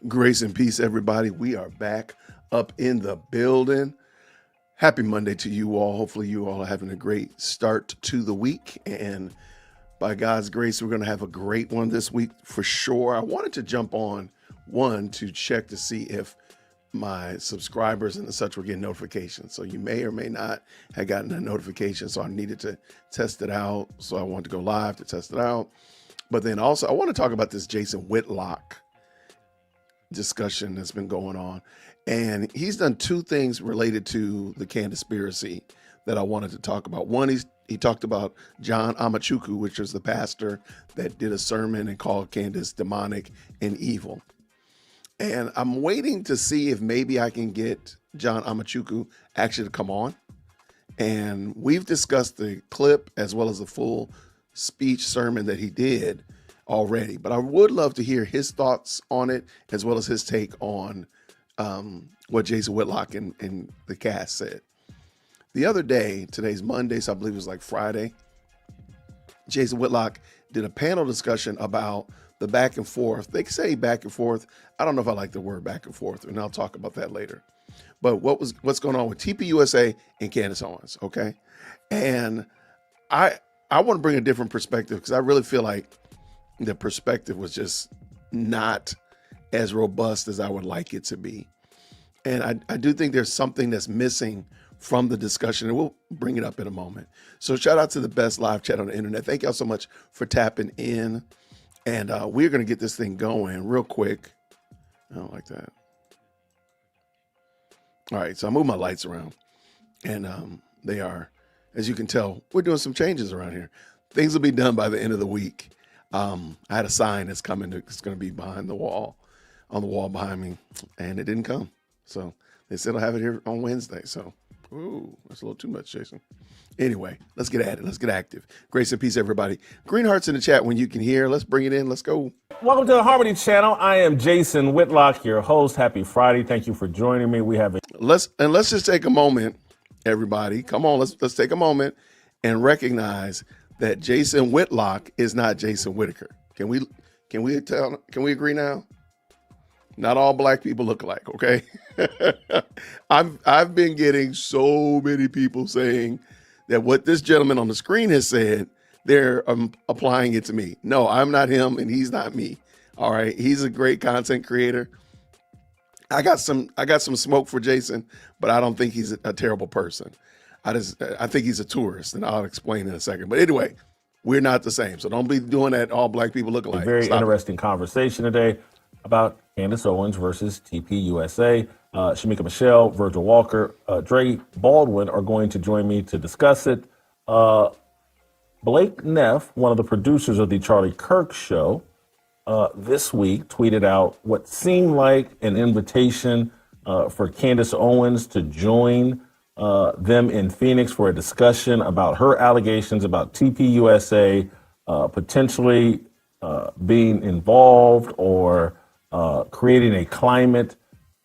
Grace and peace, everybody. We are back up in the building. Happy Monday to you all. Hopefully you all are having a great start to the week. And by God's grace, we're going to have a great one this week for sure. I wanted to jump on one to check to see if my subscribers and such were getting notifications. So you may or may not have gotten a notification. So I needed to test it out. So I wanted to go live to test it out. But then also I want to talk about this Jason Whitlock discussion that's been going on. And he's done two things related to the Candaspiracy that I wanted to talk about. One, he talked about John Amachuku, which is the pastor that did a sermon and called Candace demonic and evil. And I'm waiting to see if maybe I can get John Amachuku actually to come on. And we've discussed the clip as well as the full speech sermon that he did already, but I would love to hear his thoughts on it as well as his take on what Jason Whitlock and the cast said. The other day, today's Monday, so I believe it was like Friday, Jason Whitlock did a panel discussion about the back and forth. They say back and forth. I don't know if I like the word back and forth, and I'll talk about that later. But what's going on with TPUSA and Candace Owens, okay? And I want to bring a different perspective because I really feel like the perspective was just not as robust as I would like it to be. And I do think there's something that's missing from the discussion, and we'll bring it up in a moment. So shout out to the best live chat on the internet. Thank y'all so much for tapping in. And we're going to get this thing going real quick. I don't like that. All right, so I moved my lights around. And they are, as you can tell, we're doing some changes around here. Things will be done by the end of the week. I had a sign that's coming. It's going to be behind the wall, on the wall behind me, and it didn't come. So they said I'll have it here on Wednesday. So, ooh, that's a little too much, Jason. Anyway, let's get at it. Let's get active. Grace and peace, everybody. Green hearts in the chat when you can hear. Let's bring it in. Let's go. Welcome to the Harmony Channel. I am Jason Whitlock, your host. Happy Friday. Thank you for joining me. Let's just take a moment, everybody. Come on, let's take a moment and recognize that Jason Whitlock is not Jason Whitaker. Can we agree now? Not all black people look alike, okay? I've been getting so many people saying that what this gentleman on the screen has said, they're applying it to me. No, I'm not him and he's not me. All right. He's a great content creator. I got some smoke for Jason, but I don't think he's a terrible person. I think he's a tourist, and I'll explain in a second. But anyway, we're not the same. So don't be doing that. All black people look alike. A very interesting conversation today about Candace Owens versus TPUSA. Shamika Michelle, Virgil Walker, Dre Baldwin are going to join me to discuss it. Blake Neff, one of the producers of the Charlie Kirk show, this week tweeted out what seemed like an invitation for Candace Owens to join them in Phoenix for a discussion about her allegations about TPUSA potentially being involved or creating a climate.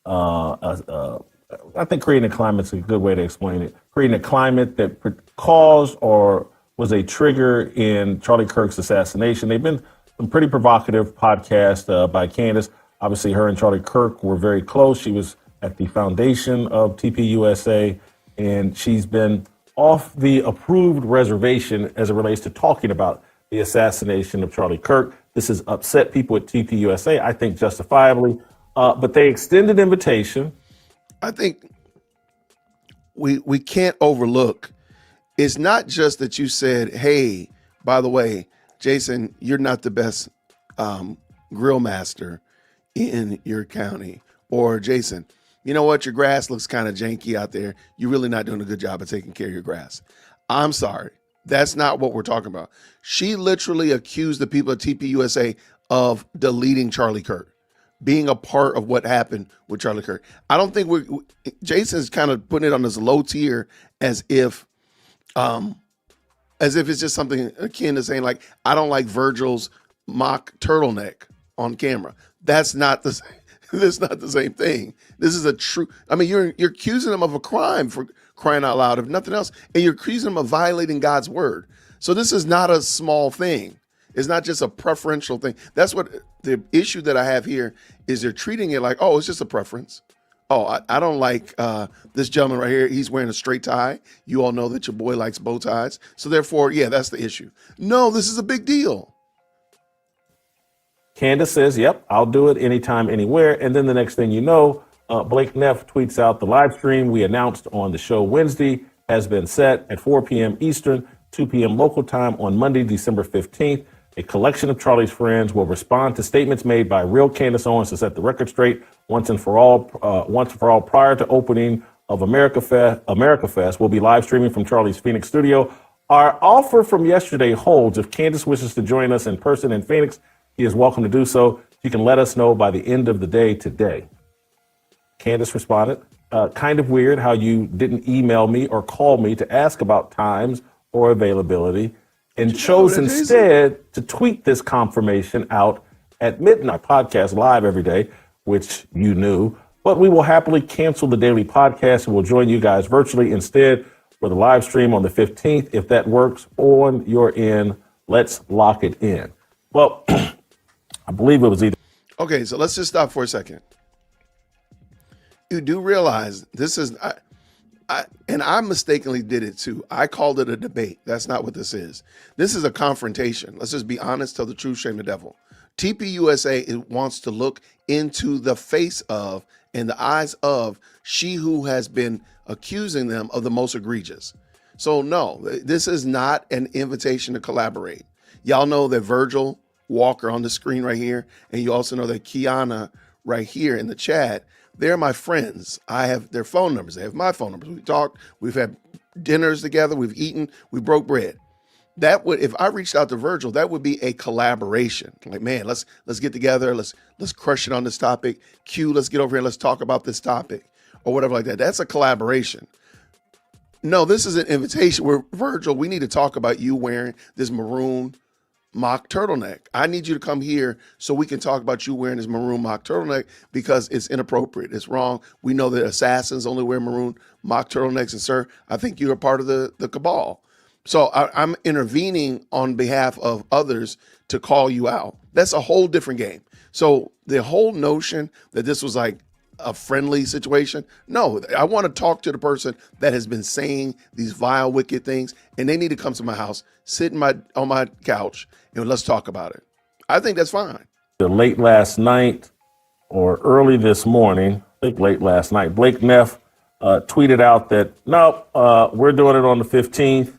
I think creating a climate is a good way to explain it. Creating a climate that caused or was a trigger in Charlie Kirk's assassination. They've been some pretty provocative podcasts by Candace. Obviously, her and Charlie Kirk were very close. She was at the foundation of TPUSA, and she's been off the approved reservation as it relates to talking about the assassination of Charlie Kirk. This has upset people at TPUSA, I think justifiably, but they extended invitation. I think we can't overlook, it's not just that you said, hey, by the way, Jason, you're not the best grill master in your county. Or Jason, you know what? Your grass looks kind of janky out there. You're really not doing a good job of taking care of your grass. I'm sorry. That's not what we're talking about. She literally accused the people at TPUSA of deleting Charlie Kirk, being a part of what happened with Charlie Kirk. I don't think Jason's kind of putting it on this low tier as if it's just something akin to saying, like, I don't like Virgil's mock turtleneck on camera. That's not the This is not the same thing. This is a true. I mean, you're accusing them of a crime for crying out loud, if nothing else, and you're accusing them of violating God's word. So this is not a small thing. It's not just a preferential thing. That's what the issue that I have here is. They're treating it like, oh, it's just a preference. Oh, I don't like this gentleman right here. He's wearing a straight tie. You all know that your boy likes bow ties. So therefore, yeah, that's the issue. No, this is a big deal. Candace says, yep, I'll do it anytime, anywhere. And then the next thing you know, Blake Neff tweets out the live stream we announced on the show Wednesday has been set at 4 p.m. Eastern, 2 p.m. local time on Monday, December 15th. A collection of Charlie's friends will respond to statements made by real Candace Owens to set the record straight once and for all prior to opening of America Fest. We'll be live streaming from Charlie's Phoenix studio. Our offer from yesterday holds. If Candace wishes to join us in person in Phoenix, he is welcome to do so. You can let us know by the end of the day today. Candace responded, kind of weird how you didn't email me or call me to ask about times or availability, and chose instead to tweet this confirmation out at midnight. Podcast live every day, which you knew, but we will happily cancel the daily podcast and we'll join you guys virtually instead for the live stream on the 15th. If that works on your end, let's lock it in. Well, I believe it was either. Okay, so let's just stop for a second. You do realize this is, and I mistakenly did it too. I called it a debate. That's not what this is. This is a confrontation. Let's just be honest, tell the truth, shame the devil. TPUSA wants to look into the face of and the eyes of she who has been accusing them of the most egregious. So no, this is not an invitation to collaborate. Y'all know that Virgil Walker on the screen right here, and you also know that Kiana right here in the chat, they're my friends. I have their phone numbers. They have my phone numbers. We talked, we've had dinners together, we've eaten, we broke bread. That would, if I reached out to Virgil, that would be a collaboration. Like, man, let's get together, let's crush it on this topic. Q, let's get over here, let's talk about this topic, or whatever like that. That's a collaboration. No, this is an invitation where, Virgil, we need to talk about you wearing this maroon mock turtleneck. I need you to come here so we can talk about you wearing this maroon mock turtleneck because it's inappropriate. It's wrong. We know that assassins only wear maroon mock turtlenecks. And sir, I think you're a part of the cabal. So I'm intervening on behalf of others to call you out. That's a whole different game. So the whole notion that this was like a friendly situation. No, I want to talk to the person that has been saying these vile, wicked things, and they need to come to my house, sit on my couch, and let's talk about it. I think that's fine. Late last night or early this morning, I think late last night, Blake Neff tweeted out that, no, we're doing it on the 15th,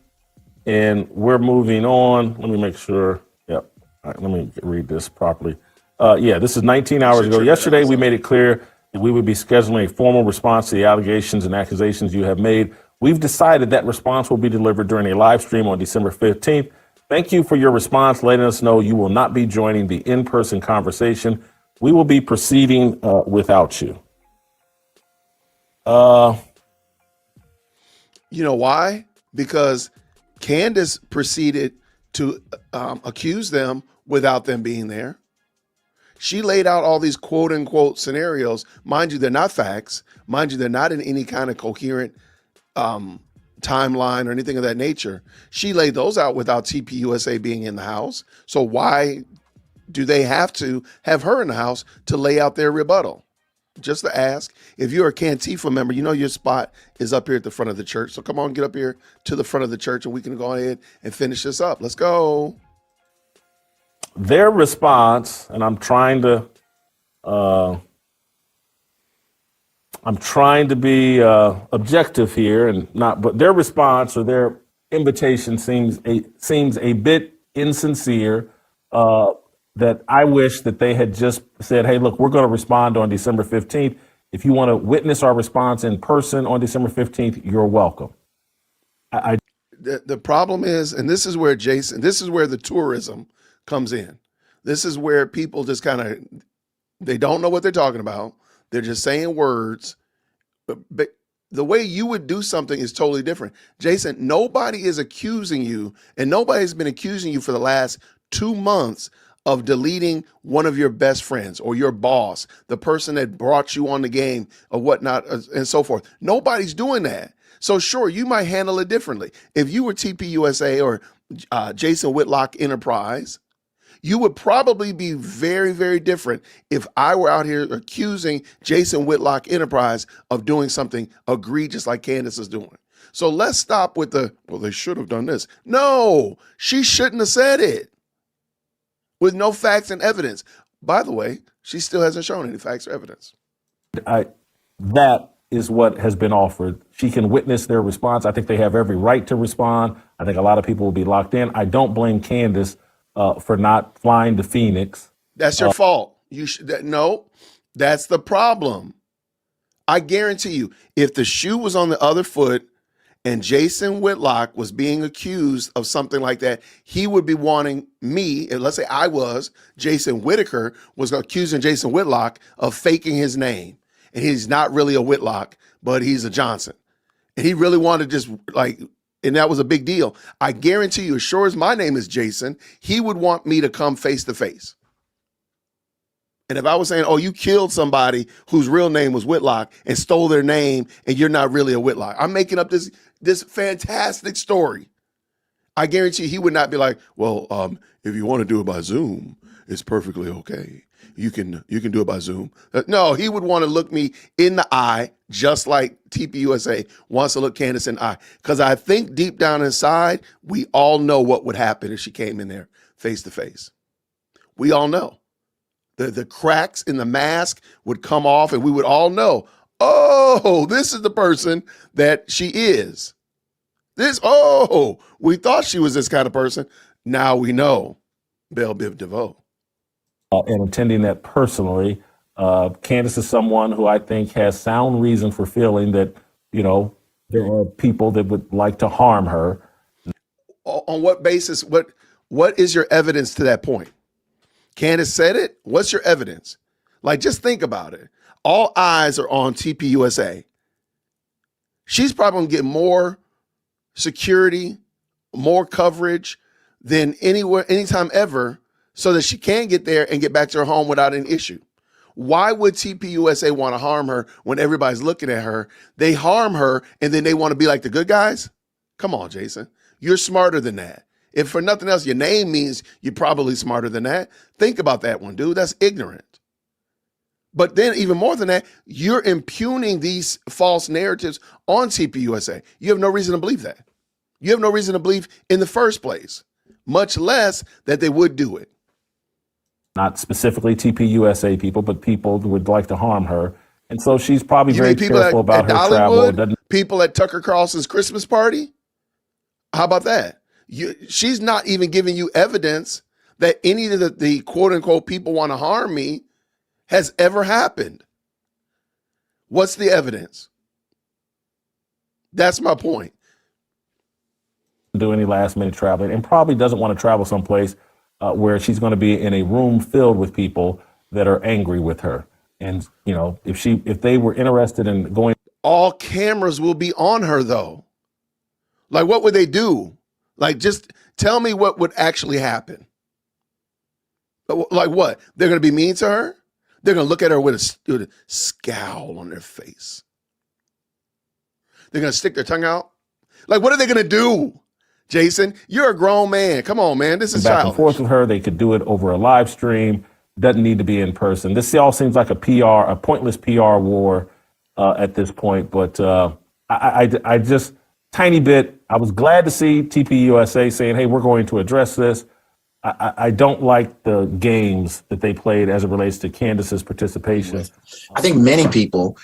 and we're moving on. Let me make sure. Yep. All right, let me read this properly. This is 19 hours ago. Yesterday, we made it clear that we would be scheduling a formal response to the allegations and accusations you have made. We've decided that response will be delivered during a live stream on December 15th. Thank you for your response, letting us know you will not be joining the in-person conversation. We will be proceeding without you. You know why? Because Candace proceeded to accuse them without them being there. She laid out all these quote unquote scenarios. Mind you, they're not facts. Mind you, they're not in any kind of coherent timeline or anything of that nature. She laid those out without TPUSA being in the house. So why do they have to have her in the house to lay out their rebuttal? Just to ask. If you're a Cantifa member, you know your spot is up here at the front of the church. So come on, get up here to the front of the church and we can go ahead and finish this up. Let's go. Their response, and I'm trying to be objective here and not, but their response or their invitation seems a bit insincere. That I wish that they had just said, hey, look, we're going to respond on December 15th. If you want to witness our response in person on December 15th, you're welcome. The problem is, and this is where this is where the tourism comes in. This is where people just kind of, they don't know what they're talking about. They're just saying words. But the way you would do something is totally different. Jason, nobody is accusing you, and nobody's been accusing you for the last 2 months of deleting one of your best friends or your boss, the person that brought you on the game or whatnot, and so forth. Nobody's doing that. So sure, you might handle it differently. If you were TPUSA or Jason Whitlock Enterprise, you would probably be very, very different if I were out here accusing Jason Whitlock Enterprise of doing something egregious like Candace is doing. So let's stop with well, they should have done this. No, she shouldn't have said it with no facts and evidence. By the way, she still hasn't shown any facts or evidence. That is what has been offered. She can witness their response. I think they have every right to respond. I think a lot of people will be locked in. I don't blame Candace for not flying to Phoenix. That's your fault. No, that's the problem. I guarantee you, if the shoe was on the other foot and Jason Whitlock was being accused of something like that, he would be wanting me, and let's say I was, Jason Whitaker was accusing Jason Whitlock of faking his name. And he's not really a Whitlock, but he's a Johnson. And he really wanted to just and that was a big deal. I guarantee you, as sure as my name is Jason, he would want me to come face to face. And if I was saying, oh, you killed somebody whose real name was Whitlock and stole their name and you're not really a Whitlock, I'm making up this fantastic story. I guarantee he would not be like, well, if you want to do it by Zoom, it's perfectly okay. You can do it by Zoom. No, he would want to look me in the eye, just like TPUSA wants to look Candace in the eye. Because I think deep down inside, we all know what would happen if she came in there face to face. We all know. The cracks in the mask would come off and we would all know, oh, this is the person that she is. We thought she was this kind of person. Now we know. Belle Biv DeVoe. And attending that personally, Candace is someone who I think has sound reason for feeling that, there are people that would like to harm her. On what basis? What is your evidence to that point? Candace said it. What's your evidence? Just think about it. All eyes are on TPUSA. She's probably going to get more security, more coverage than anytime ever, so that she can get there and get back to her home without an issue. Why would TPUSA want to harm her when everybody's looking at her? They harm her and then they want to be like the good guys? Come on, Jason. You're smarter than that. If for nothing else, your name means you're probably smarter than that. Think about that one, dude. That's ignorant. But then even more than that, you're impugning these false narratives on TPUSA. You have no reason to believe that. You have no reason to believe in the first place, much less that they would do it. Not specifically TPUSA people, but people who would like to harm her. And so she's probably very careful about her travel. People at Tucker Carlson's Christmas party? How about that? She's not even giving you evidence that any of the quote unquote people want to harm me has ever happened. What's the evidence? That's my point. Do any last minute traveling and probably doesn't want to travel someplace where she's going to be in a room filled with people that are angry with her. And, if they were interested in going. All cameras will be on her though. What would they do? Just tell me what would actually happen. What? They're going to be mean to her? They're going to look at her with a scowl on their face. They're going to stick their tongue out? What are they going to do? Jason, you're a grown man. Come on, man. This is back childish. And forth with her. They could do it over a live stream. Doesn't need to be in person. This all seems like a pointless PR war at this point. But I just, tiny bit, I was glad to see TPUSA saying, hey, we're going to address this. I don't like the games that they played as it relates to Candace's participation. I think many people,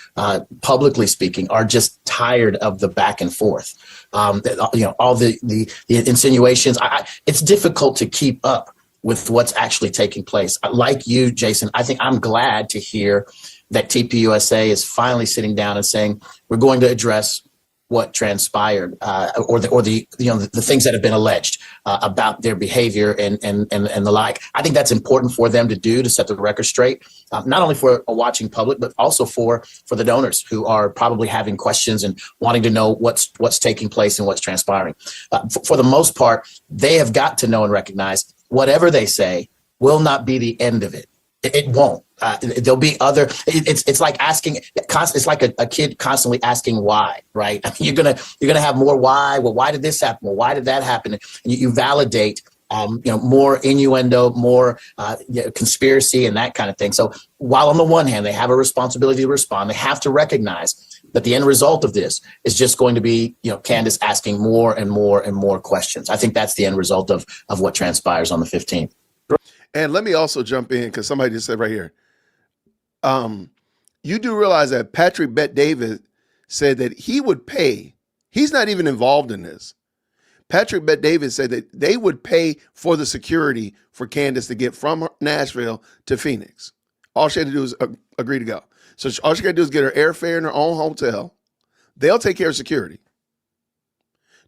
publicly speaking, are just tired of the back and forth. All the insinuations. It's difficult to keep up with what's actually taking place. Like you, Jason, I think I'm glad to hear that TPUSA is finally sitting down and saying we're going to address what transpired, or the things that have been alleged about their behavior and the like. I think that's important for them to do, to set the record straight, not only for a watching public, but also for the donors who are probably having questions and wanting to know what's taking place and what's transpiring. For the most part, they have got to know and recognize whatever they say, will not be the end of it. It won't. There'll be other. It's like asking. It's like a kid constantly asking why, right? I mean, you're gonna have more why. Well, why did this happen? Well, why did that happen? And you validate. More innuendo, more conspiracy, and that kind of thing. So while on the one hand they have a responsibility to respond, they have to recognize that the end result of this is just going to be, Candace asking more and more and more questions. I think that's the end result of what transpires on the 15th. And let me also jump in because somebody just said right here. You do realize that Patrick Bet-David said that he would pay. He's not even involved in this. Patrick Bet-David said that they would pay for the security for Candace to get from Nashville to Phoenix. All she had to do is agree to go. So all she got to do is get her airfare in her own hotel. They'll take care of security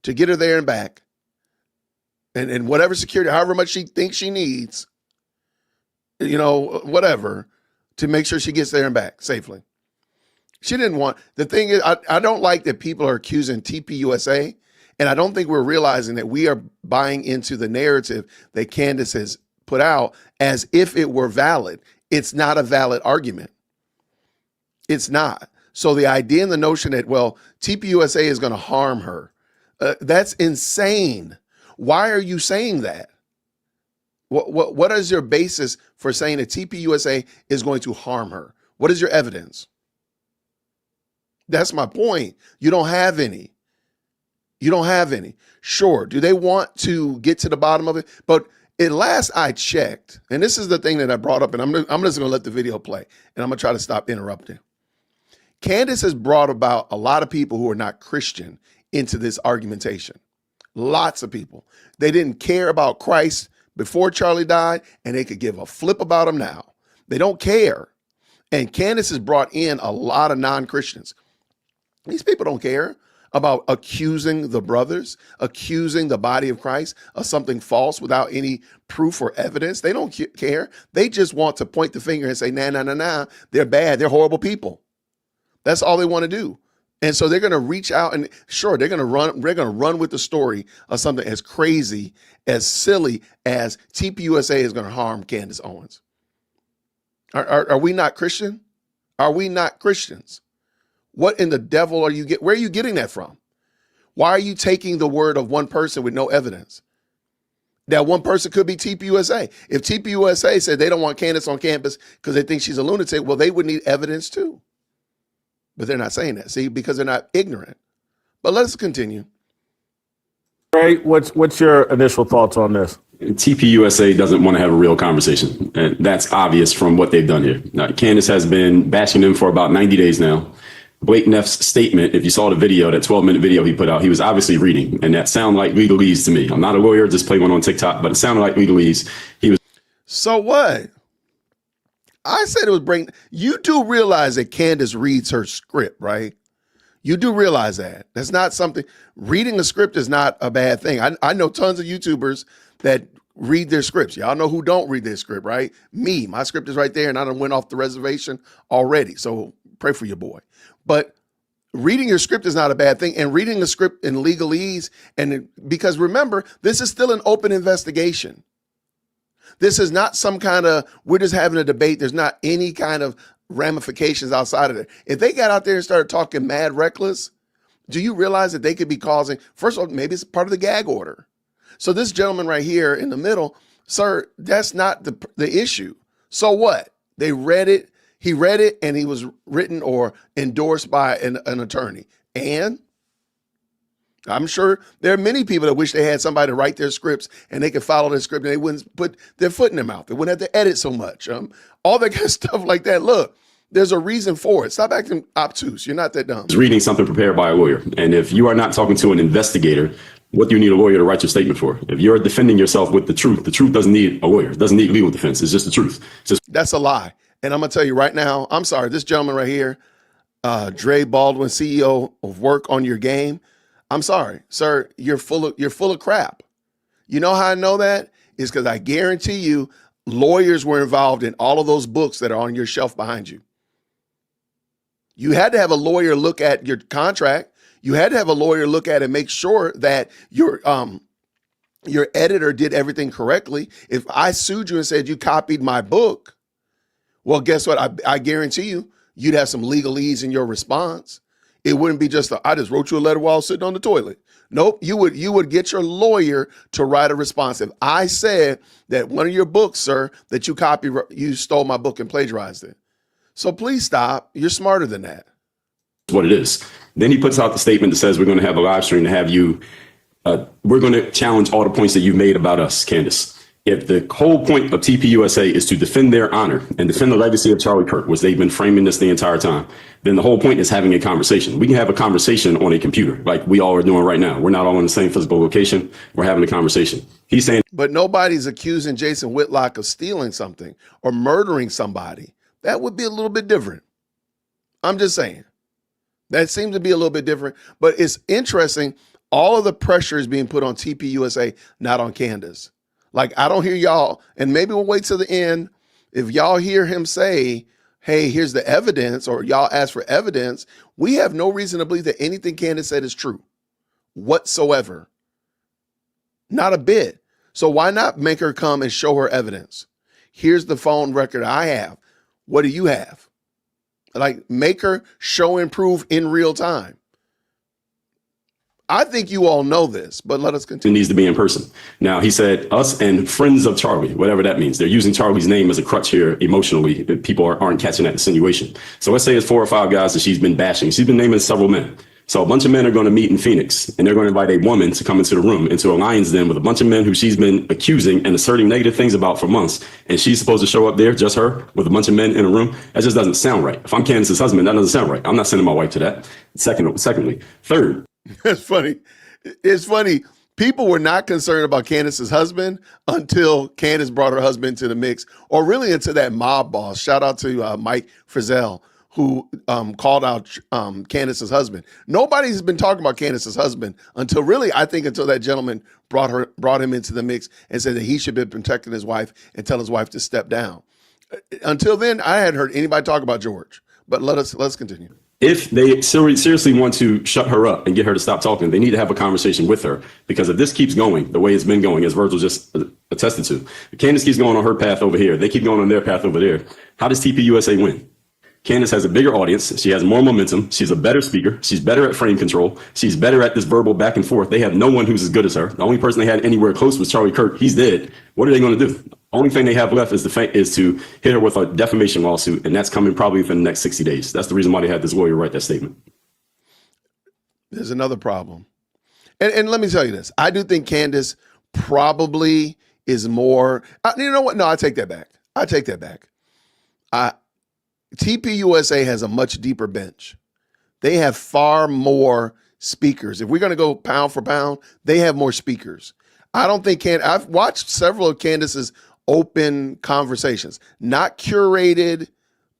to get her there and back. And whatever security, however much she thinks she needs, whatever, to make sure she gets there and back safely. She didn't want, the thing is, I don't like that people are accusing TPUSA. And I don't think we're realizing that we are buying into the narrative that Candace has put out as if it were valid. It's not a valid argument. It's not. So the idea and the notion that, TPUSA is going to harm her, that's insane. Why are you saying that? What is your basis for saying that TPUSA is going to harm her? What is your evidence? That's my point. You don't have any. You don't have any. Sure. Do they want to get to the bottom of it? But at last I checked, and this is the thing that I brought up, and I'm just going to let the video play, and I'm going to try to stop interrupting. Candace has brought about a lot of people who are not Christian into this argumentation. Lots of people. They didn't care about Christ before Charlie died, and they could give a flip about him now. They don't care. And Candace has brought in a lot of non-Christians. These people don't care about accusing the brothers, accusing the body of Christ of something false without any proof or evidence. They don't care. They just want to point the finger and say, nah, they're bad. They're horrible people. That's all they want to do. And so they're going to reach out and sure, they're going to run with the story of something as crazy, as silly as TPUSA is going to harm Candace Owens. Are we not Christian? Are we not Christians? What in the devil are you where are you getting that from? Why are you taking the word of one person with no evidence? That one person could be TPUSA. If TPUSA said they don't want Candace on campus because they think she's a lunatic, well, they would need evidence too. But they're not saying that, see, because they're not ignorant. But let's continue. Ray, what's your initial thoughts on this? TPUSA doesn't want to have a real conversation. And that's obvious from what they've done here. Now, Candace has been bashing them for about 90 days now. Blake Neff's statement, if you saw the video, that 12-minute video he put out, he was obviously reading, and that sounded like legalese to me. I'm not a lawyer, just play one on TikTok, but it sounded like legalese. He was. So what? I said it was you do realize that Candace reads her script, right? You do realize that. That's not something, reading a script is not a bad thing. I know tons of YouTubers that read their scripts. Y'all know who don't read their script, right? Me, my script is right there, and I done went off the reservation already. So pray for your boy. But reading your script is not a bad thing. And reading the script in legalese, because remember, this is still an open investigation. This is not some kind of, we're just having a debate. There's not any kind of ramifications outside of it. If they got out there and started talking mad reckless, do you realize that they could be causing, first of all, maybe it's part of the gag order. So this gentleman right here in the middle, sir, that's not the issue. So what? They read it. He read it and he was written or endorsed by an attorney. And I'm sure there are many people that wish they had somebody to write their scripts and they could follow their script and they wouldn't put their foot in their mouth. They wouldn't have to edit so much. All that kind of stuff like that. Look, there's a reason for it. Stop acting obtuse. You're not that dumb. Reading something prepared by a lawyer. And if you are not talking to an investigator, what do you need a lawyer to write your statement for? If you're defending yourself with the truth doesn't need a lawyer. It doesn't need legal defense. It's just the truth. That's a lie. And I'm going to tell you right now, I'm sorry, this gentleman right here, Dre Baldwin, CEO of Work on Your Game. I'm sorry, sir, you're full of crap. You know how I know that? Is because I guarantee you lawyers were involved in all of those books that are on your shelf behind you. You had to have a lawyer look at your contract. You had to have a lawyer look at it and make sure that your your editor did everything correctly. If I sued you and said you copied my book, well, guess what? I guarantee you'd have some legalese in your response. It wouldn't be just I just wrote you a letter while I was sitting on the toilet. Nope, you would get your lawyer to write a response. If I said that one of your books, sir, that you stole my book and plagiarized it. So please stop. You're smarter than that. What it is. Then he puts out the statement that says we're going to have a live stream to have you. We're going to challenge all the points that you've made about us, Candace. If the whole point of TPUSA is to defend their honor and defend the legacy of Charlie Kirk, which they've been framing this the entire time, then the whole point is having a conversation. We can have a conversation on a computer like we all are doing right now. We're not all in the same physical location. We're having a conversation. He's saying, but nobody's accusing Jason Whitlock of stealing something or murdering somebody. That would be a little bit different. I'm just saying. That seems to be a little bit different, but it's interesting. All of the pressure is being put on TPUSA, not on Candace. Like, I don't hear y'all, and maybe we'll wait till the end. If y'all hear him say, hey, here's the evidence, or y'all ask for evidence, we have no reason to believe that anything Candace said is true whatsoever. Not a bit. So why not make her come and show her evidence? Here's the phone record I have. What do you have? Like, make her show and prove in real time. I think you all know this, but let us continue. it needs to be in person. Now, he said us and friends of Charlie, whatever that means. They're using Charlie's name as a crutch here emotionally. People aren't catching that insinuation. So let's say it's 4 or 5 guys that she's been bashing. She's been naming several men. So a bunch of men are going to meet in Phoenix, and they're going to invite a woman to come into the room, into a lion's den with a bunch of men who she's been accusing and asserting negative things about for months. And she's supposed to show up there, just her, with a bunch of men in a room. That just doesn't sound right. If I'm Candace's husband, that doesn't sound right. I'm not sending my wife to that. Secondly, third. It's funny. It's funny. People were not concerned about Candace's husband until Candace brought her husband to the mix, or really into that mob boss. Shout out to Mike Frizzell, who called out Candace's husband. Nobody's been talking about Candace's husband until that gentleman brought him into the mix and said that he should be protecting his wife and tell his wife to step down. Until then, I hadn't heard anybody talk about George. But let's continue. If they seriously want to shut her up and get her to stop talking, they need to have a conversation with her. Because if this keeps going the way it's been going, as Virgil just attested to, Candace keeps going on her path over here. They keep going on their path over there. How does TPUSA win? Candace has a bigger audience. She has more momentum. She's a better speaker. She's better at frame control. She's better at this verbal back and forth. They have no one who's as good as her. The only person they had anywhere close was Charlie Kirk. He's dead. What are they going to do? Only thing they have left is to hit her with a defamation lawsuit, and that's coming probably within the next 60 days. That's the reason why they had this lawyer write that statement. There's another problem. And let me tell you this. I do think Candace probably is more, you know what? No, I take that back. TPUSA has a much deeper bench. They have far more speakers. If we're going to go pound for pound, they have more speakers. I don't think I've watched several of Candace's open conversations, not curated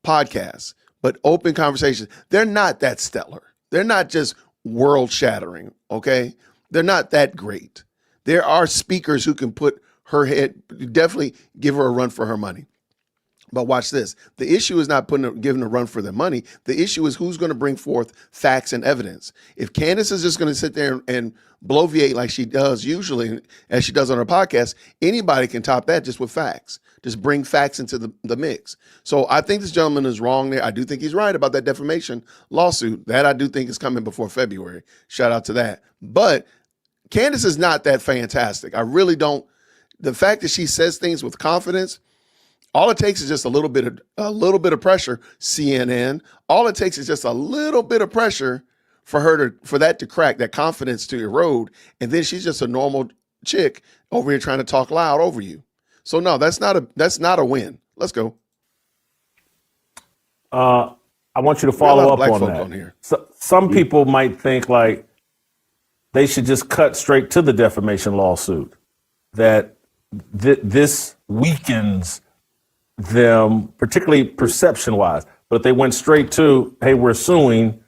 podcasts, but open conversations. They're not that stellar. They're not just world shattering. Okay. They're not that great. There are speakers who can put her head, definitely give her a run for her money. But watch this. The issue is not giving a run for their money. The issue is who's going to bring forth facts and evidence. If Candace is just going to sit there and bloviate like she does usually, as she does on her podcast, anybody can top that just with facts. Just bring facts into the mix. So I think this gentleman is wrong there. I do think he's right about that defamation lawsuit. That I do think is coming before February. Shout out to that. But Candace is not that fantastic. I really don't. The fact that she says things with confidence, all it takes is just a little bit of pressure. CNN. All it takes is just a little bit of pressure for that to crack, that confidence to erode, and then she's just a normal chick over here trying to talk loud over you. So no, that's not a win. Let's go. I want you to follow up on that. here. So, some people might think like they should just cut straight to the defamation lawsuit. That this weakens them, particularly perception-wise. But if they went straight to, hey, we're suing,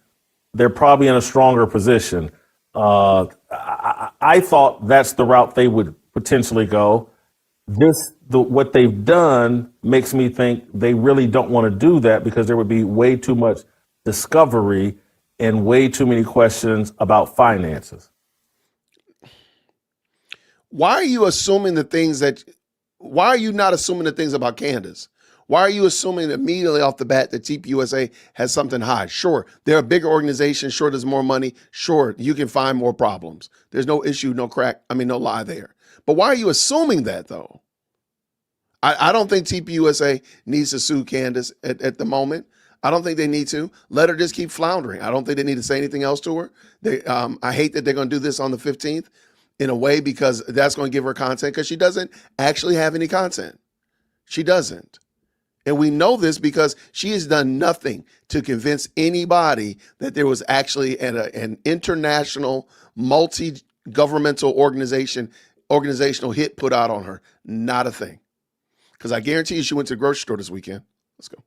they're probably in a stronger position. I thought that's the route they would potentially go. What they've done makes me think they really don't want to do that because there would be way too much discovery and way too many questions about finances. why are you assuming the things that, why are you not assuming the things about Candace? Why are you assuming immediately off the bat that TPUSA has something to hide? Sure, they're a bigger organization. Sure, there's more money. Sure, you can find more problems. There's no issue, no lie there. But why are you assuming that, though? I don't think TPUSA needs to sue Candace at the moment. I don't think they need to. Let her just keep floundering. I don't think they need to say anything else to her. I hate that they're going to do this on the 15th in a way, because that's going to give her content, because she doesn't actually have any content. She doesn't. And we know this because she has done nothing to convince anybody that there was actually an international multi-governmental organizational hit put out on her. Not a thing. Because I guarantee you she went to the grocery store this weekend. Let's go.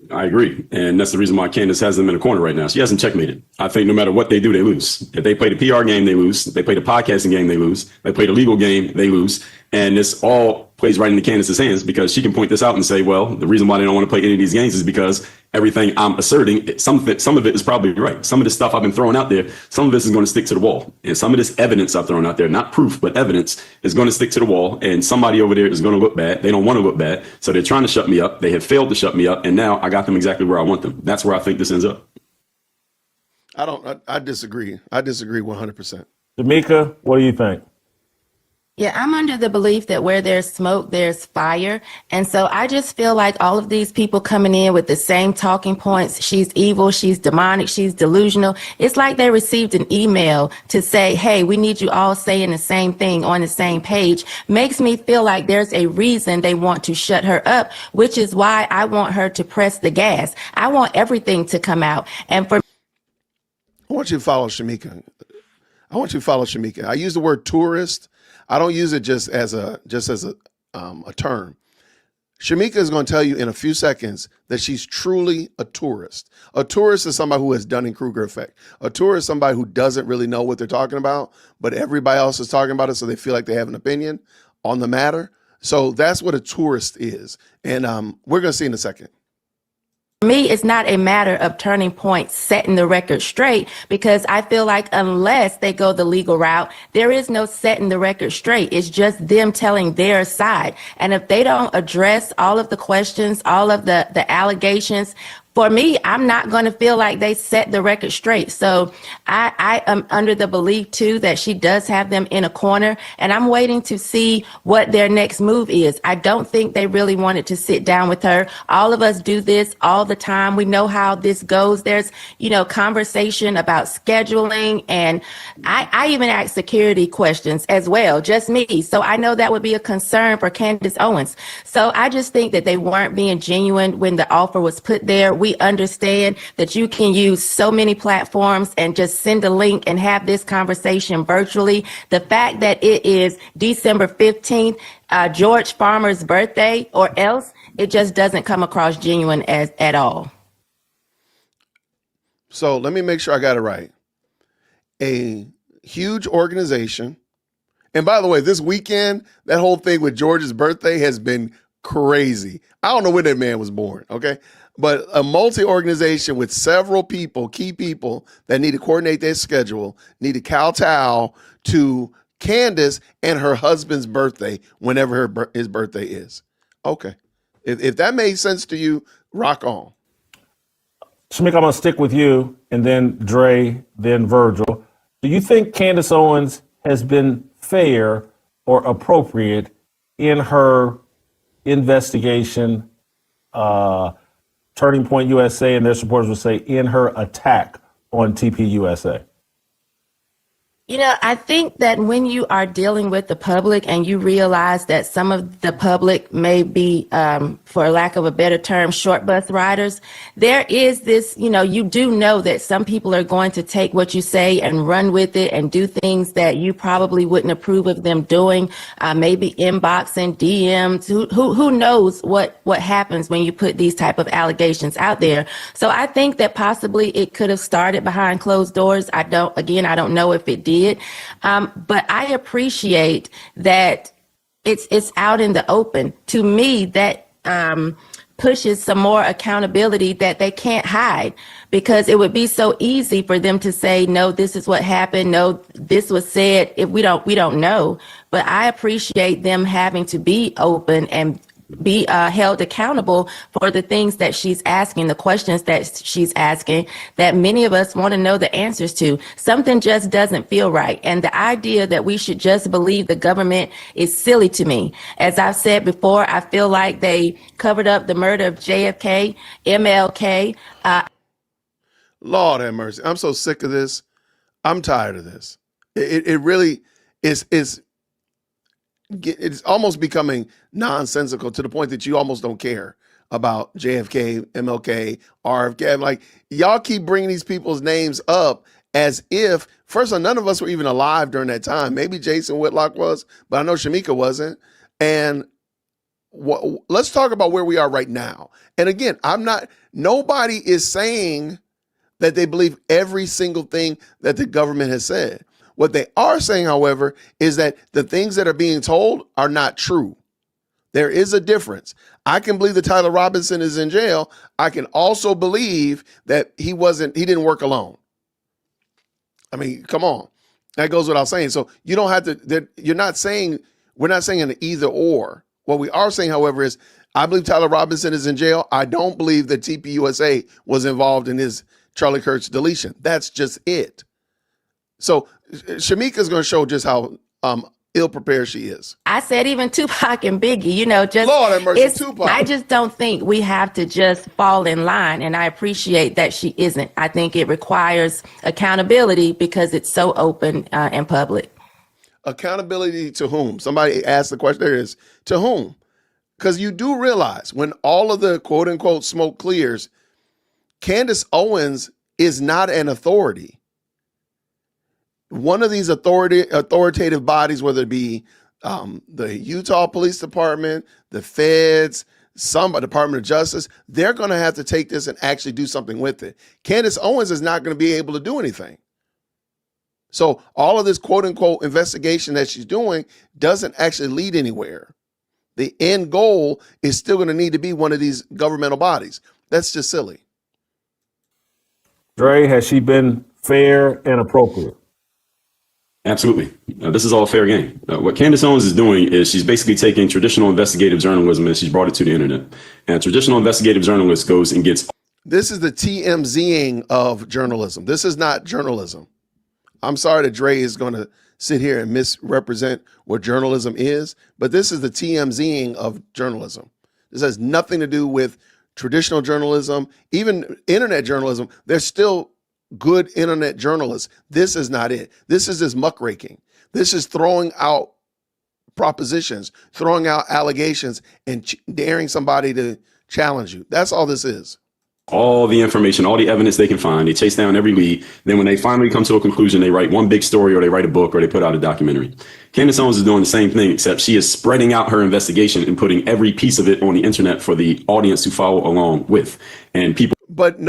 I agree. And that's the reason why Candace has them in a corner right now. She hasn't checkmated. I think no matter what they do, they lose. If they play the PR game, they lose. If they play the podcasting game, they lose. If they play the legal game, they lose. And this all plays right into Candace's hands, because she can point this out and say, well, the reason why they don't want to play any of these games is because everything I'm asserting, some of it is probably right. Some of the stuff I've been throwing out there, some of this is going to stick to the wall. And some of this evidence I've thrown out there, not proof, but evidence, is going to stick to the wall. And somebody over there is going to look bad. They don't want to look bad. So they're trying to shut me up. They have failed to shut me up. And now I got them exactly where I want them. That's where I think this ends up. I disagree. I disagree 100%. Jamika, what do you think? Yeah, I'm under the belief that where there's smoke, there's fire. And so I just feel like all of these people coming in with the same talking points. She's evil, she's demonic, she's delusional. It's like they received an email to say, hey, we need you all saying the same thing on the same page. Makes me feel like there's a reason they want to shut her up, which is why I want her to press the gas. I want everything to come out. And for I want you to follow Shamika. I use the word tourist. I don't use it just as a term. Shamika is going to tell you in a few seconds that she's truly a tourist. A tourist is somebody who has Dunning-Kruger effect. A tourist is somebody who doesn't really know what they're talking about, but everybody else is talking about it, so they feel like they have an opinion on the matter. So that's what a tourist is. And we're going to see in a second. me, it's not a matter of Turning Point setting the record straight, because I feel like unless they go the legal route, there is no setting the record straight. It's just them telling their side. And if they don't address all of the questions, all of the allegations, for me, I'm not going to feel like they set the record straight. So I am under the belief, too, that she does have them in a corner, and I'm waiting to see what their next move is. I don't think they really wanted to sit down with her. All of us do this all the time. We know how this goes. There's, conversation about scheduling, and I even ask security questions as well, just me. So I know that would be a concern for Candace Owens. So I just think that they weren't being genuine when the offer was put there. We understand that you can use so many platforms and just send a link and have this conversation virtually. The fact that it is December 15th, George Farmer's birthday, or else, it just doesn't come across genuine at all. So let me make sure I got it right. A huge organization. And by the way, this weekend, that whole thing with George's birthday has been crazy. I don't know when that man was born, okay? But a multi-organization with several people, key people that need to coordinate their schedule, need to kowtow to Candace and her husband's birthday whenever his birthday is. Okay. If that made sense to you, rock on. Shamik, I'm going to stick with you, and then Dre, then Virgil. Do you think Candace Owens has been fair or appropriate in her investigation, Turning Point USA and their supporters would say, in her attack on TPUSA? I think that when you are dealing with the public and you realize that some of the public may be, for lack of a better term, short bus riders, there is this, you do know that some people are going to take what you say and run with it and do things that you probably wouldn't approve of them doing, maybe inboxing, DMs, who knows what happens when you put these type of allegations out there. So I think that possibly it could have started behind closed doors. I don't know if it did. But I appreciate that it's out in the open. To me, that pushes some more accountability that they can't hide, because it would be so easy for them to say, no, this is what happened. No, this was said. If we don't know. But I appreciate them having to be open and be held accountable for the things that she's asking, the questions that she's asking, that many of us want to know the answers to. Something just doesn't feel right. And the idea that we should just believe the government is silly to me. As I've said before, I feel like they covered up the murder of JFK, MLK. Lord have mercy. I'm so sick of this. I'm tired of this. It really is. It's almost becoming nonsensical to the point that you almost don't care about JFK, MLK, RFK. Like, y'all keep bringing these people's names up as if, first of all, none of us were even alive during that time. Maybe Jason Whitlock was, but I know Shamika wasn't. And let's talk about where we are right now. And again, nobody is saying that they believe every single thing that the government has said. What they are saying, however, is that the things that are being told are not true. There is a difference. I can believe that Tyler Robinson is in jail. I can also believe that he didn't work alone. I mean, come on. That goes without saying. So you don't have to, we're not saying an either or. What we are saying, however, is I believe Tyler Robinson is in jail. I don't believe that TPUSA was involved in his Charlie Kirk's deletion. That's just it. So Shamika's going to show just how ill-prepared she is. I said even Tupac and Biggie, just Lord have mercy, Tupac. I just don't think we have to just fall in line, and I appreciate that she isn't. I think it requires accountability because it's so open and public. Accountability to whom? Somebody asked the question. There it is. To whom? Because you do realize when all of the quote-unquote smoke clears, Candace Owens is not an authority. One of these authoritative bodies, whether it be the Utah Police Department, the feds, some Department of Justice, they're going to have to take this and actually do something with it. Candace Owens is not going to be able to do anything. So all of this quote unquote investigation that she's doing doesn't actually lead anywhere. The end goal is still going to need to be one of these governmental bodies. That's just silly. Dre, has she been fair and appropriate? Absolutely. This is all fair game. What Candace Owens is doing is she's basically taking traditional investigative journalism and she's brought it to the internet. And traditional investigative journalist goes and gets. This is the TMZing of journalism. This is not journalism. I'm sorry that Dre is going to sit here and misrepresent what journalism is, but this is the TMZing of journalism. This has nothing to do with traditional journalism, even internet journalism. There's still good internet journalists. This is not it. This is just muckraking. This is throwing out propositions, throwing out allegations, and daring somebody to challenge you. That's all this is. All the information, all the evidence they can find. They chase down every lead. Then when they finally come to a conclusion, they write one big story or they write a book or they put out a documentary. Candace Owens is doing the same thing, except she is spreading out her investigation and putting every piece of it on the internet for the audience to follow along with. And people. But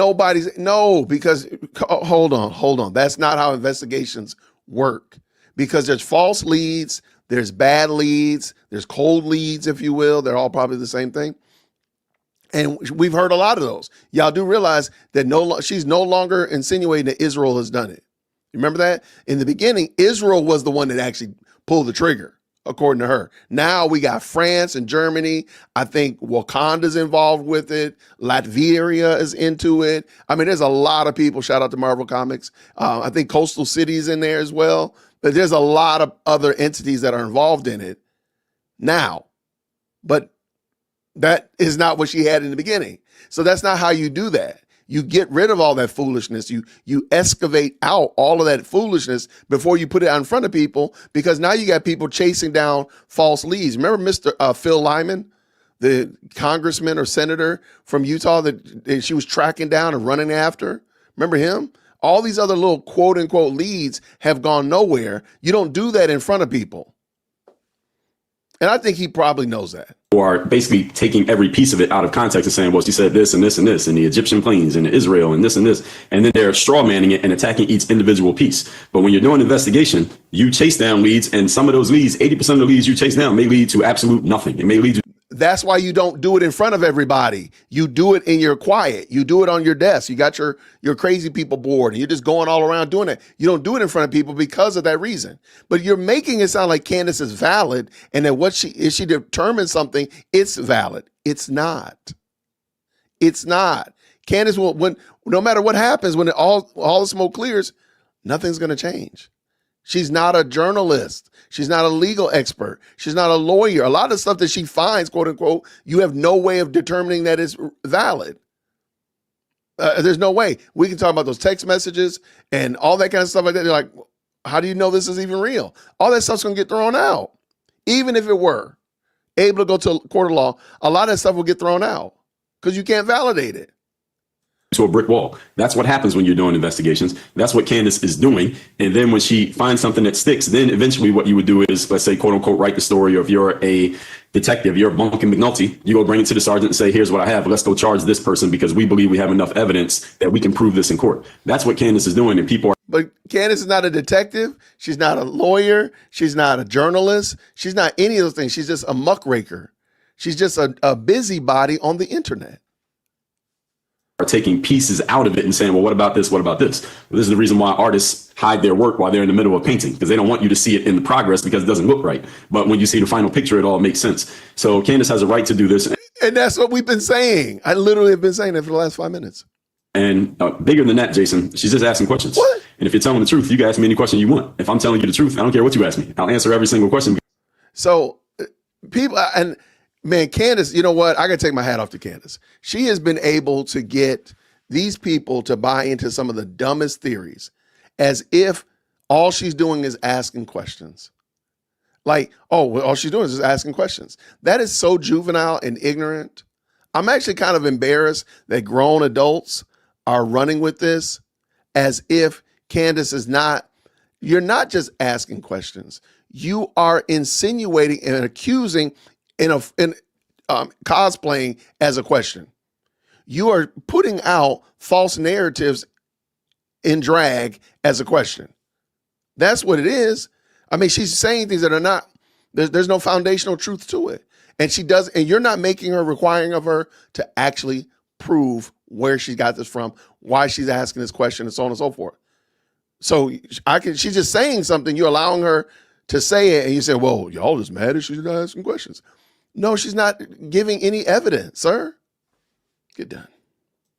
because hold on. That's not how investigations work, because there's false leads, there's bad leads, there's cold leads, if you will. They're all probably the same thing. And we've heard a lot of those. Y'all do realize that she's no longer insinuating that Israel has done it. Remember that? In the beginning, Israel was the one that actually pulled the trigger, according to her. Now we got France and Germany. I think Wakanda's involved with it. Latvia is into it. I mean, there's a lot of people. Shout out to Marvel Comics. I think Coastal City's in there as well. But there's a lot of other entities that are involved in it now. But that is not what she had in the beginning. So that's not how you do that. You get rid of all that foolishness. You excavate out all of that foolishness before you put it out in front of people, because now you got people chasing down false leads. Remember Mr. Phil Lyman, the congressman or senator from Utah that she was tracking down and running after? Remember him? All these other little quote unquote leads have gone nowhere. You don't do that in front of people. And I think he probably knows that. Or basically taking every piece of it out of context and saying, well, she said this and this and this, and the Egyptian planes and Israel and this. And then they're straw manning it and attacking each individual piece. But when you're doing an investigation, you chase down leads, and some of those leads, 80% of the leads you chase down may lead to absolute nothing. It may lead to. That's why you don't do it in front of everybody. You do it in your quiet. You do it on your desk. You got your crazy people board and you're just going all around doing it. You don't do it in front of people because of that reason. But you're making it sound like Candace is valid and that if she determines something, it's valid. It's not. It's not. Candace will, no matter what happens, when all the smoke clears, nothing's going to change. She's not a journalist. She's not a legal expert. She's not a lawyer. A lot of the stuff that she finds, quote unquote, you have no way of determining that it's valid. There's no way. We can talk about those text messages and all that kind of stuff like that. You're like, how do you know this is even real? All that stuff's going to get thrown out. Even if it were able to go to a court of law, a lot of that stuff will get thrown out because you can't validate it. To a brick wall. That's what happens when you're doing investigations. That's what Candace is doing. And then when she finds something that sticks, then eventually what you would do is, let's say, quote unquote, write the story. Or if you're a detective, you're Bunkin McNulty, you go bring it to the sergeant and say, here's what I have. Let's go charge this person because we believe we have enough evidence that we can prove this in court. That's what Candace is doing. And people are. But Candace is not a detective. She's not a lawyer. She's not a journalist. She's not any of those things. She's just a muckraker. She's just a busybody on the internet. Are taking pieces out of it and saying, well, what about this? What about this? Well, this is the reason why artists hide their work while they're in the middle of painting, because they don't want you to see it in the progress because it doesn't look right. But when you see the final picture, it all makes sense. So Candace has a right to do this. And that's what we've been saying. I literally have been saying that for the last 5 minutes. And bigger than that, Jason, she's just asking questions. What? And if you're telling the truth, you can ask me any question you want. If I'm telling you the truth, I don't care what you ask me. I'll answer every single question. So people, and man, Candace, you know what? I got to take my hat off to Candace. She has been able to get these people to buy into some of the dumbest theories as if all she's doing is asking questions. Like, oh, well, all she's doing is just asking questions. That is so juvenile and ignorant. I'm actually kind of embarrassed that grown adults are running with this as if Candace is not, you're not just asking questions. You are insinuating and accusing in cosplaying as a question. You are putting out false narratives in drag as a question. That's what it is. I mean, she's saying things that are not, there's no foundational truth to it. And she does, and you're not making her, requiring of her to actually prove where she got this from, why she's asking this question, and so on and so forth. So she's just saying something, you're allowing her to say it, and you say, well, y'all just mad if she's not asking questions. No, she's not giving any evidence, sir. Get done.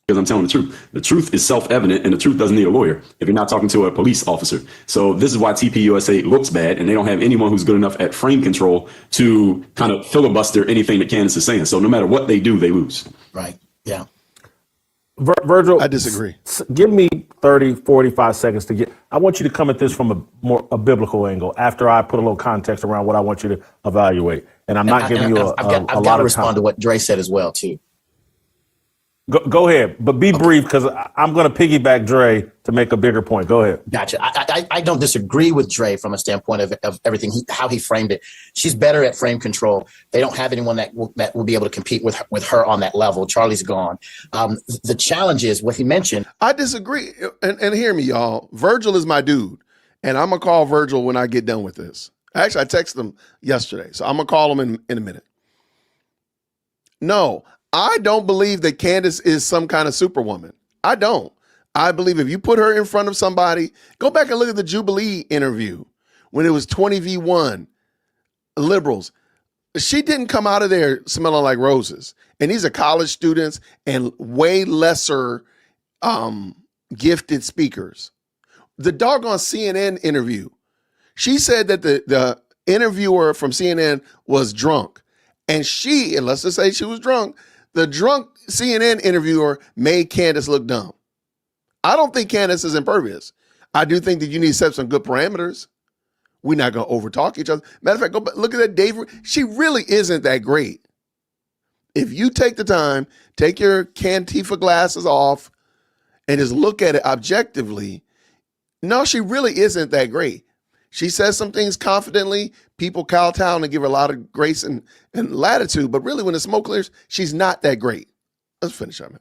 Because I'm telling the truth. The truth is self-evident, and the truth doesn't need a lawyer if you're not talking to a police officer. So this is why TPUSA looks bad, and they don't have anyone who's good enough at frame control to kind of filibuster anything that Candace is saying. So no matter what they do, they lose. Right. Yeah. Virgil, I disagree. Give me 30, 45 seconds to I want you to come at this from a biblical angle after I put a little context around what I want you to evaluate. And I'm not giving you a lot of time. I've got to respond to what Dre said as well, too. Go ahead, but be brief because I'm going to piggyback Dre to make a bigger point. Go ahead. Gotcha. I don't disagree with Dre from a standpoint of everything, how he framed it. She's better at frame control. They don't have anyone that will be able to compete with her on that level. Charlie's gone. The challenge is what he mentioned. I disagree. And hear me, y'all. Virgil is my dude. And I'm going to call Virgil when I get done with this. Actually, I texted him yesterday. So I'm going to call him in a minute. No, I don't believe that Candace is some kind of superwoman. I don't. I believe if you put her in front of somebody, go back and look at the Jubilee interview when it was 20v1 liberals. She didn't come out of there smelling like roses. And these are college students and way lesser gifted speakers. The doggone CNN interview, she said that the interviewer from CNN was drunk. And let's just say she was drunk, the drunk CNN interviewer made Candace look dumb. I don't think Candace is impervious. I do think that you need to set some good parameters. We're not going to overtalk each other. Matter of fact, go back, look at that Dave. She really isn't that great. If you take the time, take your Cantifa glasses off and just look at it objectively, no, she really isn't that great. She says some things confidently. People kowtow and give her a lot of grace and latitude. But really, when the smoke clears, she's not that great. Let's finish up, man.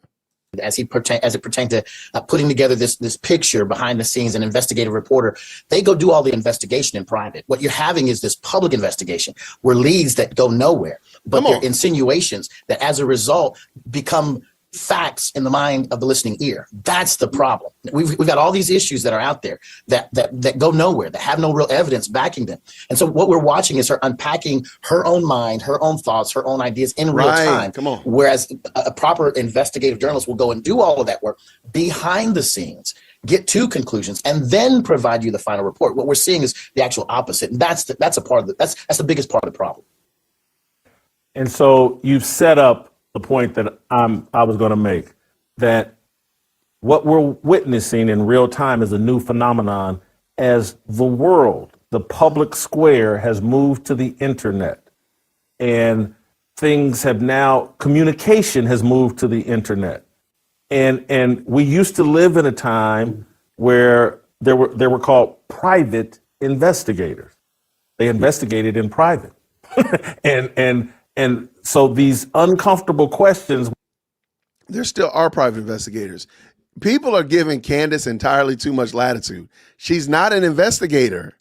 as it pertained to putting together this picture behind the scenes, an investigative reporter, they go do all the investigation in private. What you're having is this public investigation where leads that go nowhere, but they're insinuations that as a result become facts in the mind of the listening ear. That's the problem. We've got all these issues that are out there that go nowhere, that have no real evidence backing them. And so what we're watching is her unpacking her own mind, her own thoughts, her own ideas in real time. Come on. Whereas a proper investigative journalist will go and do all of that work behind the scenes, get to conclusions, and then provide you the final report. What we're seeing is the actual opposite. And that's the biggest part of the problem. And so you've set up the point that I was going to make, that what we're witnessing in real time is a new phenomenon as the world, the public square, has moved to the internet, and communication has moved to the internet. And we used to live in a time where they were called private investigators. They investigated in private. And so these uncomfortable questions. There still are private investigators. People are giving Candace entirely too much latitude. She's not an investigator.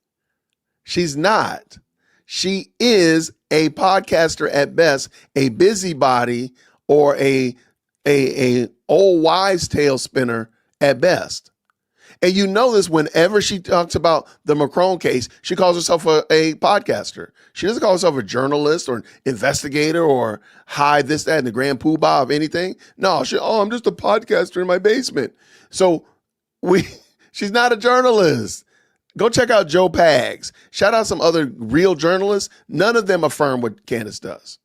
She's not. She is a podcaster at best, a busybody, or a old wives' tale spinner at best. And you know this whenever she talks about the Macron case, she calls herself a podcaster. She doesn't call herself a journalist or an investigator or hide this, that, and the grand poobah of anything. No, I'm just a podcaster in my basement. So she's not a journalist. Go check out Joe Pags. Shout out some other real journalists. None of them affirm what Candace does.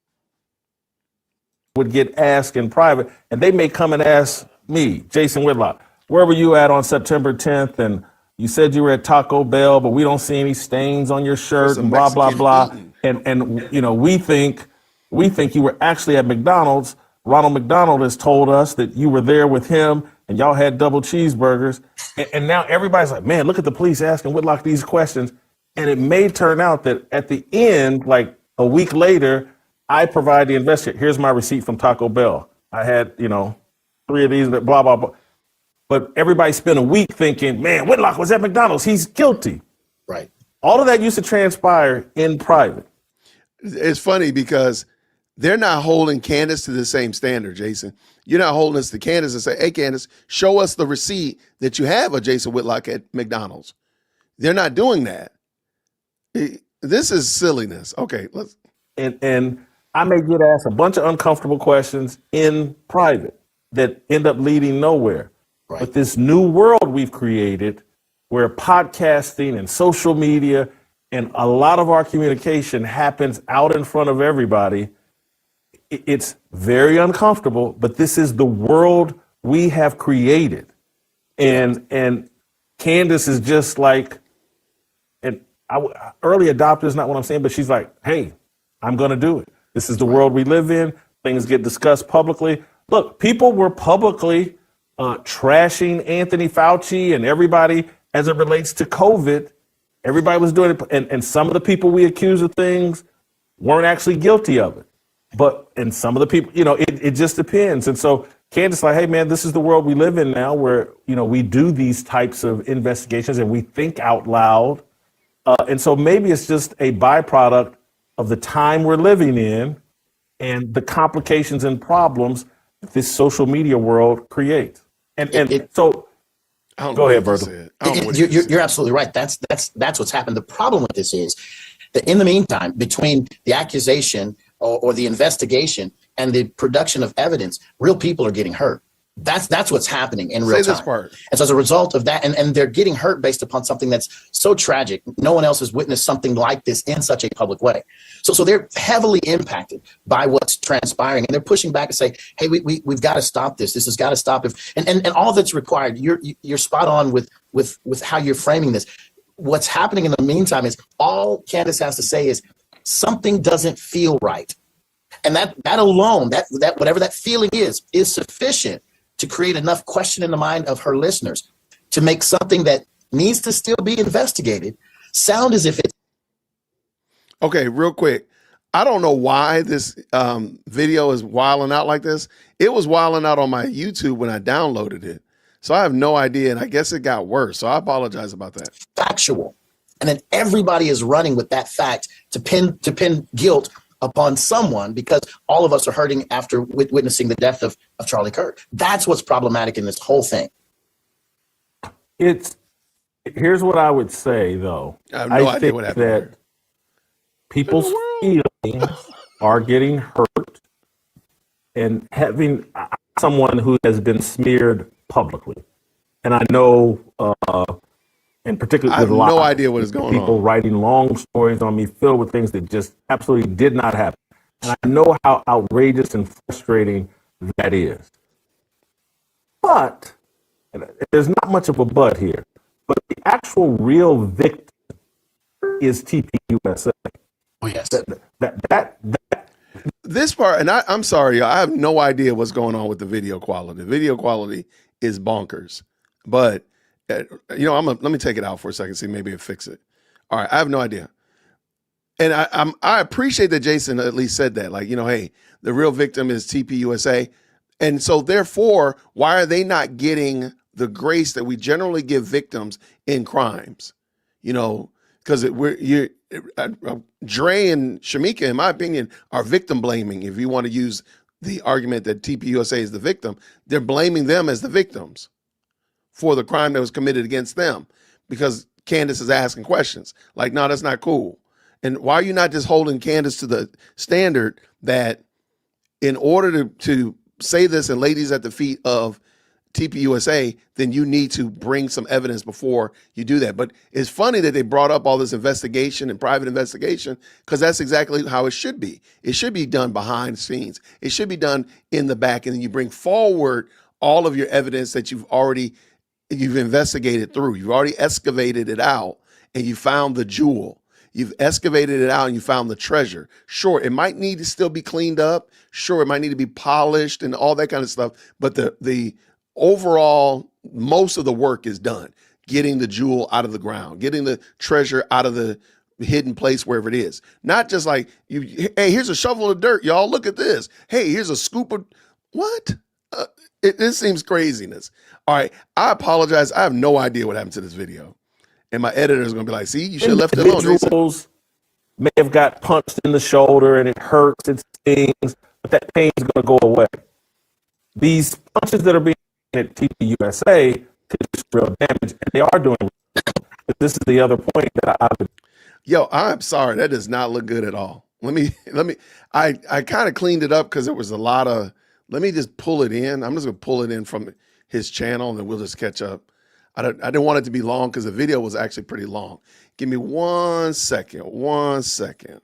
Would get asked in private, and they may come and ask me, Jason Whitlock, where were you at on September 10th? And you said you were at Taco Bell, but we don't see any stains on your shirt and blah, blah, blah. And you know, we think you were actually at McDonald's. Ronald McDonald has told us that you were there with him and y'all had double cheeseburgers. And now everybody's like, man, look at the police asking Whitlock these questions. And it may turn out that at the end, like a week later, I provide the investigator. Here's my receipt from Taco Bell. I had, 3 of these, blah, blah, blah. But everybody spent a week thinking, man, Whitlock was at McDonald's. He's guilty. Right. All of that used to transpire in private. It's funny because they're not holding Candace to the same standard, Jason. You're not holding us to Candace and say, hey, Candace, show us the receipt that you have of Jason Whitlock at McDonald's. They're not doing that. This is silliness. Okay, let's. And I may get asked a bunch of uncomfortable questions in private that end up leading nowhere. Right. But this new world we've created where podcasting and social media and a lot of our communication happens out in front of everybody, it's very uncomfortable, but this is the world we have created. And Candace is just like, early adopter is not what I'm saying, but she's like, hey, I'm going to do it. This is the world we live in. Things get discussed publicly. Look, people were publicly trashing Anthony Fauci and everybody as it relates to COVID. Everybody was doing it. And some of the people we accuse of things weren't actually guilty of it. And some of the people, it just depends. And so Candace, like, hey, man, this is the world we live in now where, we do these types of investigations and we think out loud. And so maybe it's just a byproduct of the time we're living in and the complications and problems that this social media world creates. So go ahead, Berto. You're absolutely right. That's what's happened. The problem with this is that in the meantime, between the accusation or the investigation and the production of evidence, real people are getting hurt. That's what's happening in real time. This part. And so as a result of that, and they're getting hurt based upon something that's so tragic. No one else has witnessed something like this in such a public way. So they're heavily impacted by what's transpiring, and they're pushing back and say, hey, we've got to stop this. This has got to stop. And all that's required, you're spot on with how you're framing this. What's happening in the meantime is all Candace has to say is something doesn't feel right. And that alone, that whatever that feeling is sufficient to create enough question in the mind of her listeners to make something that needs to still be investigated sound as if it's. Okay, real quick. I don't know why this video is wilding out like this. It was wilding out on my YouTube when I downloaded it. So I have no idea, and I guess it got worse. So I apologize about that. Factual. And then everybody is running with that fact to pin guilt upon someone, because all of us are hurting after witnessing the death of Charlie Kirk. That's what's problematic in this whole thing. Here's what I would say, though. I have no idea what happened that here. people's feelings are getting hurt, and having someone who has been smeared publicly, and I know, and particularly I have with a lot no of idea what is going people on. writing long stories on me filled with things that just absolutely did not happen, and I know how outrageous and frustrating that is. But and there's not much of a but here. But the actual real victim is TPUSA. Oh, yes. That This part, and I'm sorry, I have no idea what's going on with the video quality. The video quality is bonkers. But, let me take it out for a second, see maybe it fix it. All right, I have no idea. And I appreciate that Jason at least said that. Like, hey, the real victim is TPUSA. And so therefore, why are they not getting the grace that we generally give victims in crimes? Because Dre and Shamika, in my opinion, are victim blaming. If you want to use the argument that TPUSA is the victim, they're blaming them as the victims for the crime that was committed against them, because Candace is asking questions like, no, that's not cool. And why are you not just holding Candace to the standard that in order to say this and lay these at the feet of TPUSA, then you need to bring some evidence before you do that. But it's funny that they brought up all this investigation and private investigation, because that's exactly how it should be. It should be done behind the scenes. It should be done in the back, and then you bring forward all of your evidence that you've investigated through. You've already excavated it out, and you found the jewel. You've excavated it out and you found the treasure. Sure, it might need to still be cleaned up. Sure, it might need to be polished and all that kind of stuff. But the overall, most of the work is done. Getting the jewel out of the ground, getting the treasure out of the hidden place wherever it is. Not just like, hey, here's a shovel of dirt, y'all, look at this. Hey, here's a scoop of, what? This seems craziness. All right, I apologize. I have no idea what happened to this video. And my editor is going to be like, see, you should have left it alone. Individuals may have got punched in the shoulder and it hurts, it stings, but that pain is going to go away. These punches that are being at TPUSA did real damage, and they are doing. This is the other point that I would. Yo, I'm sorry, that does not look good at all. I kind of cleaned it up because there was a lot of. Let me just pull it in. I'm just going to pull it in from his channel, and then we'll just catch up. I didn't want it to be long because the video was actually pretty long. Give me 1 second. 1 second.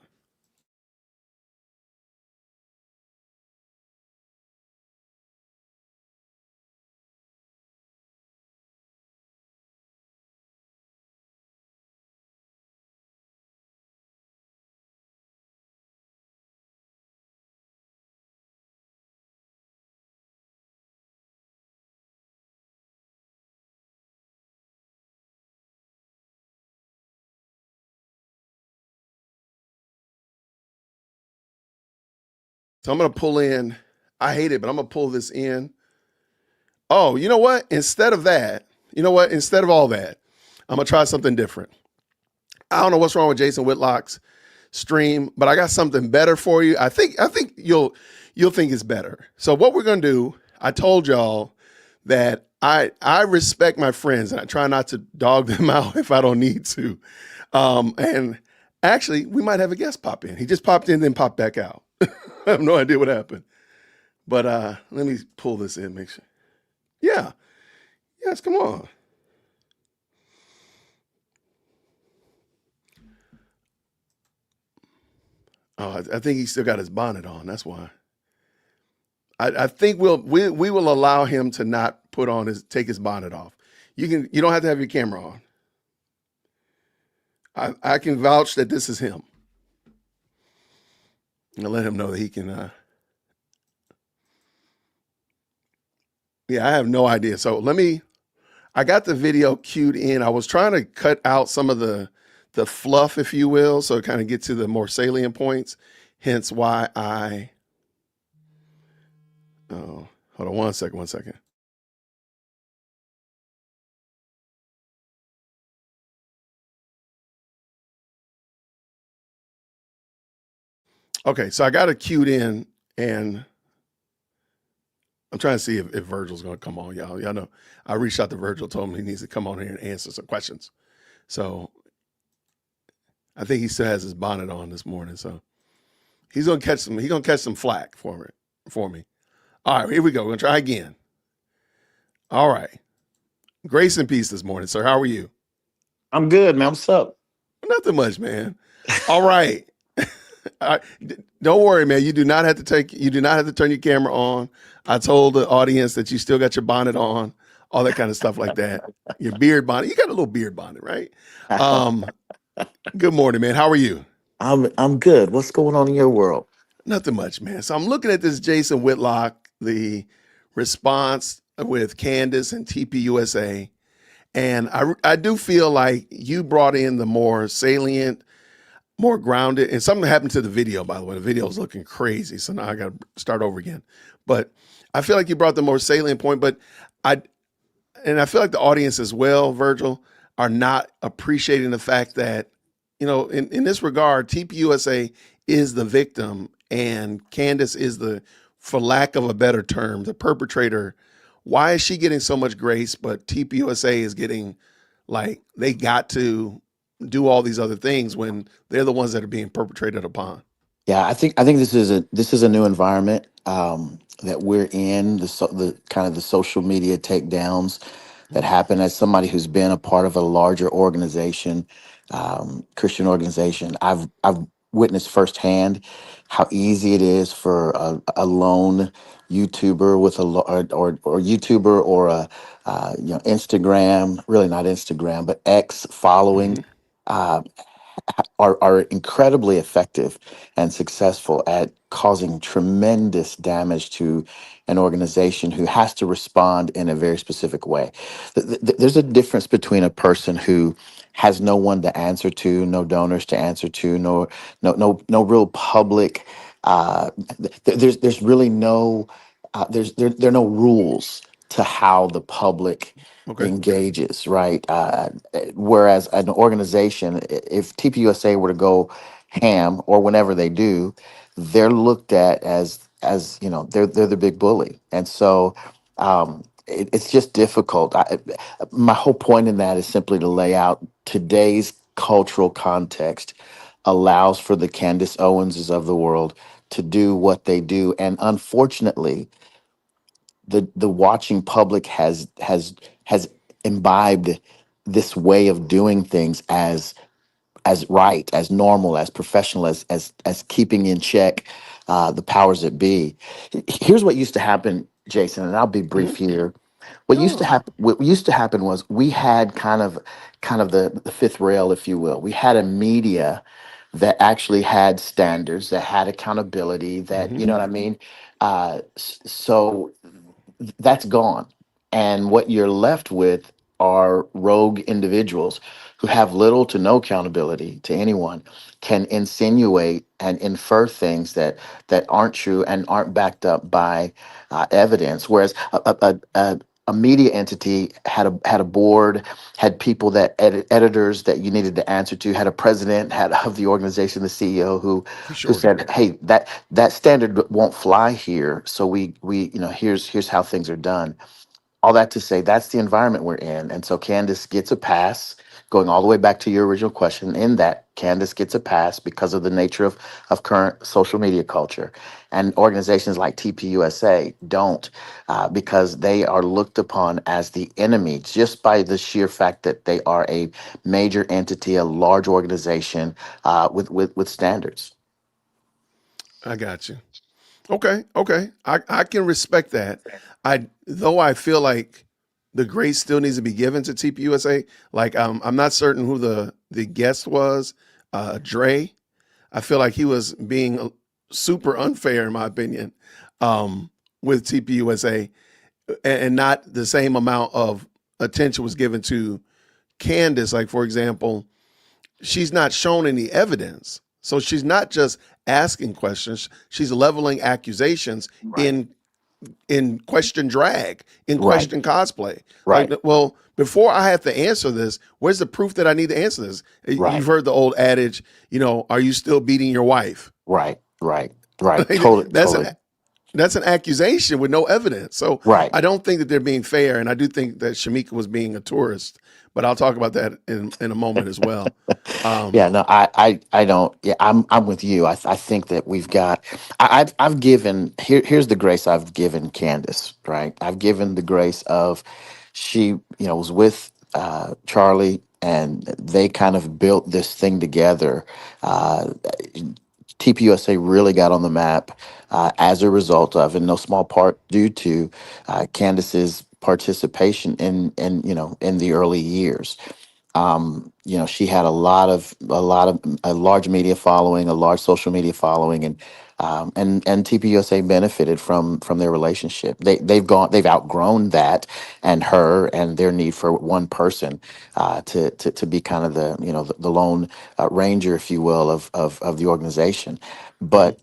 So I'm going to pull in. I hate it, but I'm going to pull this in. Oh, you know what? Instead of that, Instead of all that, I'm going to try something different. I don't know what's wrong with Jason Whitlock's stream, but I got something better for you. I think you'll think it's better. So what we're going to do, I told y'all that I respect my friends and I try not to dog them out if I don't need to. And actually, we might have a guest pop in. He just popped in, then popped back out. I have no idea what happened. But let me pull this in, make sure. Yeah. Yes, come on. Oh, I think he still got his bonnet on. That's why. I think we will allow him to not take his bonnet off. You don't have to have your camera on. I can vouch that this is him. And let him know that he can. Yeah, I have no idea. So I got the video queued in. I was trying to cut out some of the fluff, if you will, so kind of get to the more salient points. Hence why oh, hold on one second. Okay, so I got it queued in, and I'm trying to see if Virgil's going to come on, y'all. Y'all know I reached out to Virgil, told him he needs to come on here and answer some questions. So I think he still has his bonnet on this morning, so he's gonna catch some flack for me. All right, here we go. We're gonna try again. All right. Grace and peace this morning, sir. How are you? I'm good, man. What's up? Nothing much, man. All right. Don't worry, man. You do not have to turn your camera on. I told the audience that you still got your bonnet on, all that kind of stuff like that. Your beard bonnet. You got a little beard bonnet, right? Good morning, man. How are you? I'm good. What's going on in your world? Nothing much, man. So I'm looking at this Jason Whitlock, the response with Candace and TPUSA, and I do feel like you brought in the more salient, more grounded, and something happened to the video, by the way. The video is looking crazy, so now I got to start over again. But I feel like you brought the more salient point, but I feel like the audience as well, Virgil, are not appreciating the fact that, in this regard, TPUSA is the victim and Candace is for lack of a better term, the perpetrator. Why is she getting so much grace, but TPUSA is getting like they got to do all these other things when they're the ones that are being perpetrated upon? Yeah, I think this is a new environment that we're in. The kind of the social media takedowns that happen. As somebody who's been a part of a larger organization, Christian organization, I've witnessed firsthand how easy it is for a lone YouTuber with or YouTuber or a Instagram, really not Instagram, but X following. Mm-hmm. Uh, are incredibly effective and successful at causing tremendous damage to an organization who has to respond in a very specific way. There's a difference between a person who has no one to answer to, no donors to answer to, no real public. There's really no there are no rules to how the public Okay. engages, right? Whereas an organization, if TPUSA were to go ham, or whenever they do, they're looked at as they're the big bully, and so it's just difficult. My whole point in that is simply to lay out today's cultural context allows for the Candace Owenses of the world to do what they do, and unfortunately the watching public has imbibed this way of doing things as right, as normal, as professional, as keeping in check the powers that be. Here's what used to happen, Jason, and I'll be Mm-hmm. brief here. No. What used to happen was we had kind of the fifth rail, if you will. We had a media that actually had standards, that had accountability, that Mm-hmm. you know what I mean. So that's gone. And what you're left with are rogue individuals who have little to no accountability to anyone, can insinuate and infer things that aren't true and aren't backed up by evidence. Whereas a media entity had a board, had people that editors that you needed to answer to, had a president, had of the organization, the CEO For who sure. said, "Hey, that standard won't fly here. So we here's how things are done." All that to say, that's the environment we're in, and so Candace gets a pass. Going all the way back to your original question, in that Candace gets a pass because of the nature of current social media culture, and organizations like TPUSA don't, because they are looked upon as the enemy just by the sheer fact that they are a major entity, a large organization with standards. I got you. Okay. I can respect that. I feel like the grace still needs to be given to TPUSA. Like I'm not certain who the guest was. Dre. I feel like he was being super unfair in my opinion with TPUSA, and not the same amount of attention was given to Candace. Like for example, she's not shown any evidence. So she's not just asking questions; she's leveling accusations Right. in question drag, in Right. question cosplay. Like, Right. well, before I have to answer this, where's the proof that I need to answer this? Right. You've heard the old adage, are you still beating your wife? Right. Right. Right. Totally. That's an Totally. that's an accusation with no evidence. So Right. I don't think that they're being fair, and I do think that Shamika was being a tourist. But I'll talk about that in a moment as well. Yeah, Um, no, I don't. Yeah, I'm with you. I think that we've got. I've given here's the grace I've given Candace. Right, I've given the grace of she, was with Charlie, and they kind of built this thing together. Uh, TPUSA really got on the map as a result of, in no small part due to Candace's participation in the early years. She had a large media following, a large social media following, and TPUSA benefited from their relationship. They've outgrown that, and her and their need for one person to be kind of the lone ranger, if you will, of the organization. mhm. But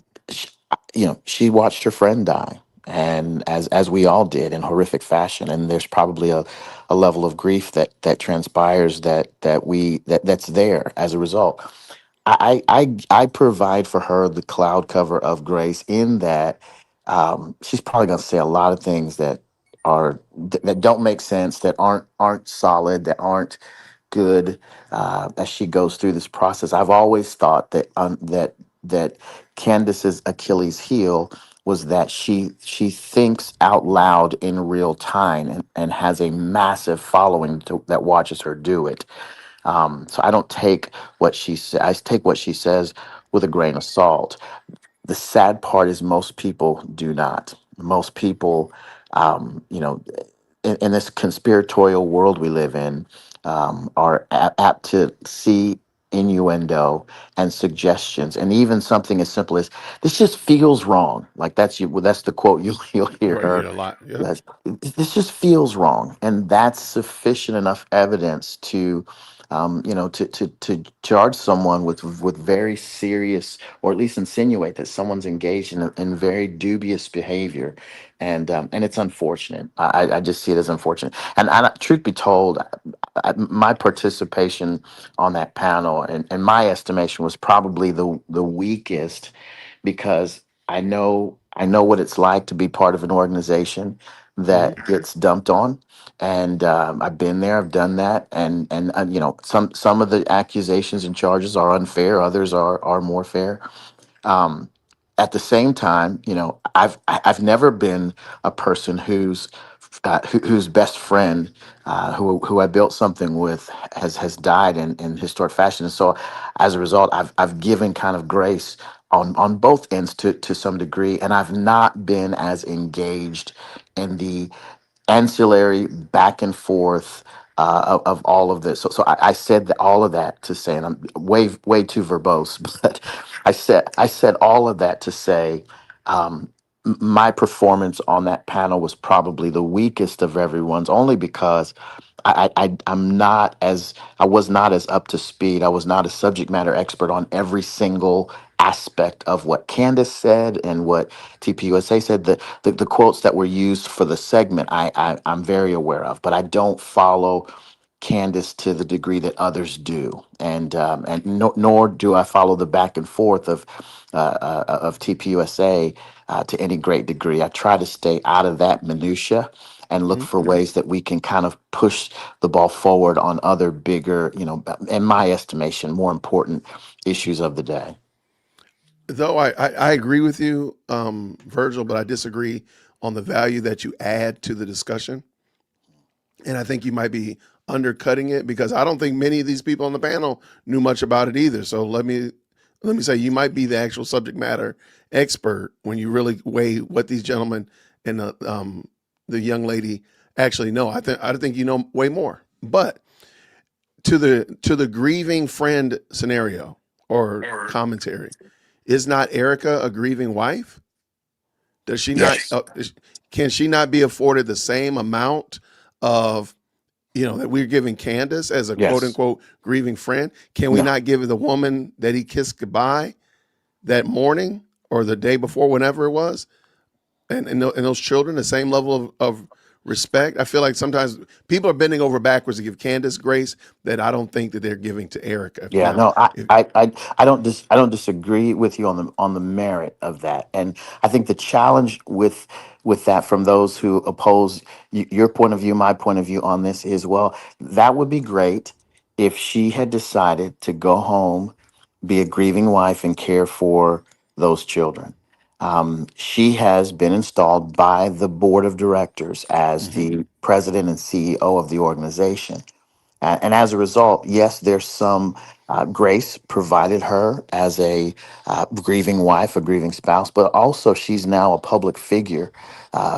she watched her friend die, and as we all did, in horrific fashion. And there's probably a level of grief that transpires that's there as a result. I provide for her the cloud cover of grace, in that she's probably going to say a lot of things that don't make sense, that aren't solid, that aren't good, as she goes through this process. I've always thought that Candace's Achilles heel was that she thinks out loud in real time, and has a massive following that watches her do it. So I don't take what she says. I take what she says with a grain of salt. The sad part is most people do not. Most people, in this conspiratorial world we live in, are apt to see innuendo and suggestions, and even something as simple as, "This just feels wrong." Like that's you. That's the quote you'll hear Right, her. yeah, a lot. Yep. That's, "This just feels wrong," and that's sufficient enough evidence to charge someone with very serious, or at least insinuate that someone's engaged in very dubious behavior. And it's unfortunate. I just see it as unfortunate. And truth be told, my participation on that panel, and my estimation, was probably the weakest, because I know what it's like to be part of an organization Hmm. that gets dumped on. And I've been there, I've done that, and some of the accusations and charges are unfair, others are more fair. um, at the same time, I've never been a person whose best friend, who I built something with, has died in historic fashion. And so, as a result, I've given kind of grace on both ends to some degree, and I've not been as engaged in the ancillary back and forth of all of this. So I said all of that to say, and I'm way too verbose, but I said all of that to say, my performance on that panel was probably the weakest of everyone's, only because I was not as up to speed. I was not a subject matter expert on every single aspect of what Candace said and what TPUSA said. The quotes that were used for the segment, I'm very aware of, but I don't follow Candace to the degree that others do, and nor do I follow the back and forth of TPUSA to any great degree. I try to stay out of that minutia and look Hmm. for ways that we can kind of push the ball forward on other bigger, in my estimation, more important issues of the day. Though I agree with you, Virgil, but I disagree on the value that you add to the discussion. And I think you might be undercutting it, because I don't think many of these people on the panel knew much about it either. So let me say, you might be the actual subject matter expert when you really weigh what these gentlemen and the young lady actually know. I think you know way more. But to the grieving friend scenario or commentary, is not Erica a grieving wife? Does she not? Yes. Can she not be afforded the same amount of that we're giving Candace as a quote Yes. unquote grieving friend? Can we No. not give the woman that he kissed goodbye that morning or the day before, whenever it was, and those children the same level of respect? I feel like sometimes people are bending over backwards to give Candace grace that I don't think that they're giving to Erica. Yeah, Now, no, if, I don't I don't disagree with you on the merit of that, and I think the challenge with that from those who oppose your point of view, my point of view on this is, well, that would be great if she had decided to go home, be a grieving wife, and care for those children. She has been installed by the board of directors as Mhm. the president and CEO of the organization. And as a result, yes, there's some grace provided her as a grieving wife, a grieving spouse, but also she's now a public figure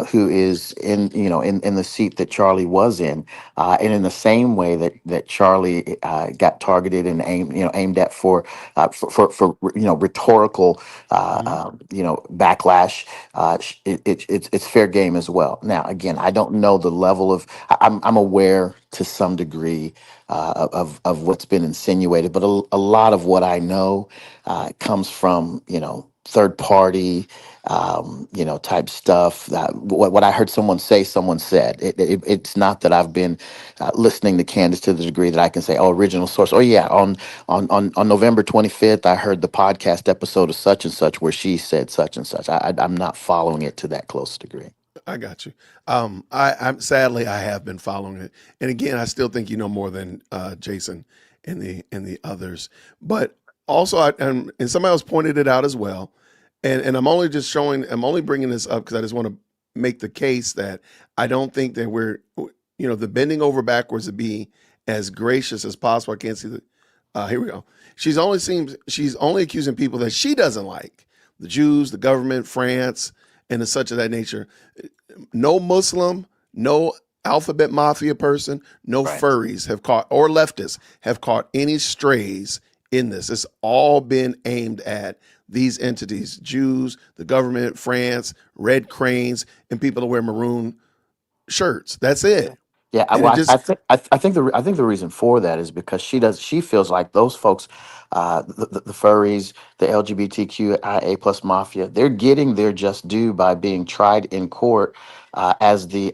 who is in the seat that Charlie was in, and in the same way that Charlie got targeted and aimed at for rhetorical Mhm. backlash. It's fair game as well. Now, again, I don't know the level of. I'm aware to some degree of what's been insinuated, but a lot of what I know comes from third party type stuff. What I heard someone say, someone said. It's not that I've been listening to Candace to the degree that I can say, oh, original source. Oh yeah, on November 25th, I heard the podcast episode of such and such where she said such and such. I'm not following it to that close degree. I got you. I'm sadly I have been following it, and again, I still think you know more than Jason and the others. But also, and somebody else pointed it out as well, and I'm only bringing this up because I just want to make the case that I don't think that the bending over backwards to be as gracious as possible. I can't see the. Here we go. She's only accusing people that she doesn't like, the Jews, the government, France, and such of that nature. No Muslim, no alphabet mafia person, no Right. furries have caught, or leftists have caught any strays in this. It's all been aimed at these entities: Jews, the government, France, red cranes, and people that wear maroon shirts. That's it. Yeah, And it just I think the reason for that is because she feels like those folks, the furries, the LGBTQIA plus mafia, they're getting their just due by being tried in court as the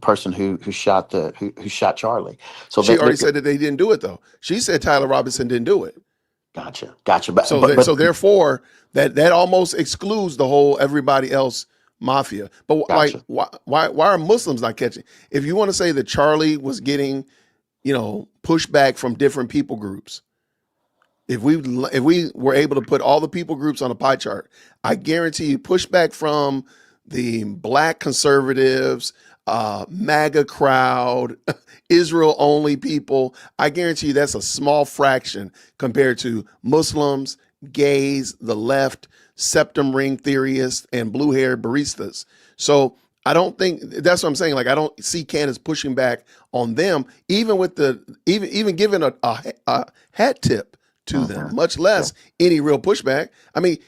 person who shot Charlie. So she that already said that they didn't do it though. She said Tyler Robinson didn't do it. gotcha, but So but that, but so therefore that almost excludes the whole everybody else mafia. But gotcha. why are Muslims not catching? If you want to say that Charlie was getting pushback from different people groups, if we were able to put all the people groups on a pie chart, I guarantee you pushback from the black conservatives, MAGA crowd, Israel only people. I guarantee you that's a small fraction compared to Muslims, gays, the left, septum ring theorists, and blue haired baristas. So I don't think that's what I'm saying. Like I don't see Candace pushing back on them, even with even giving a hat tip to them, Mhm. much Yeah. less any real pushback. I mean,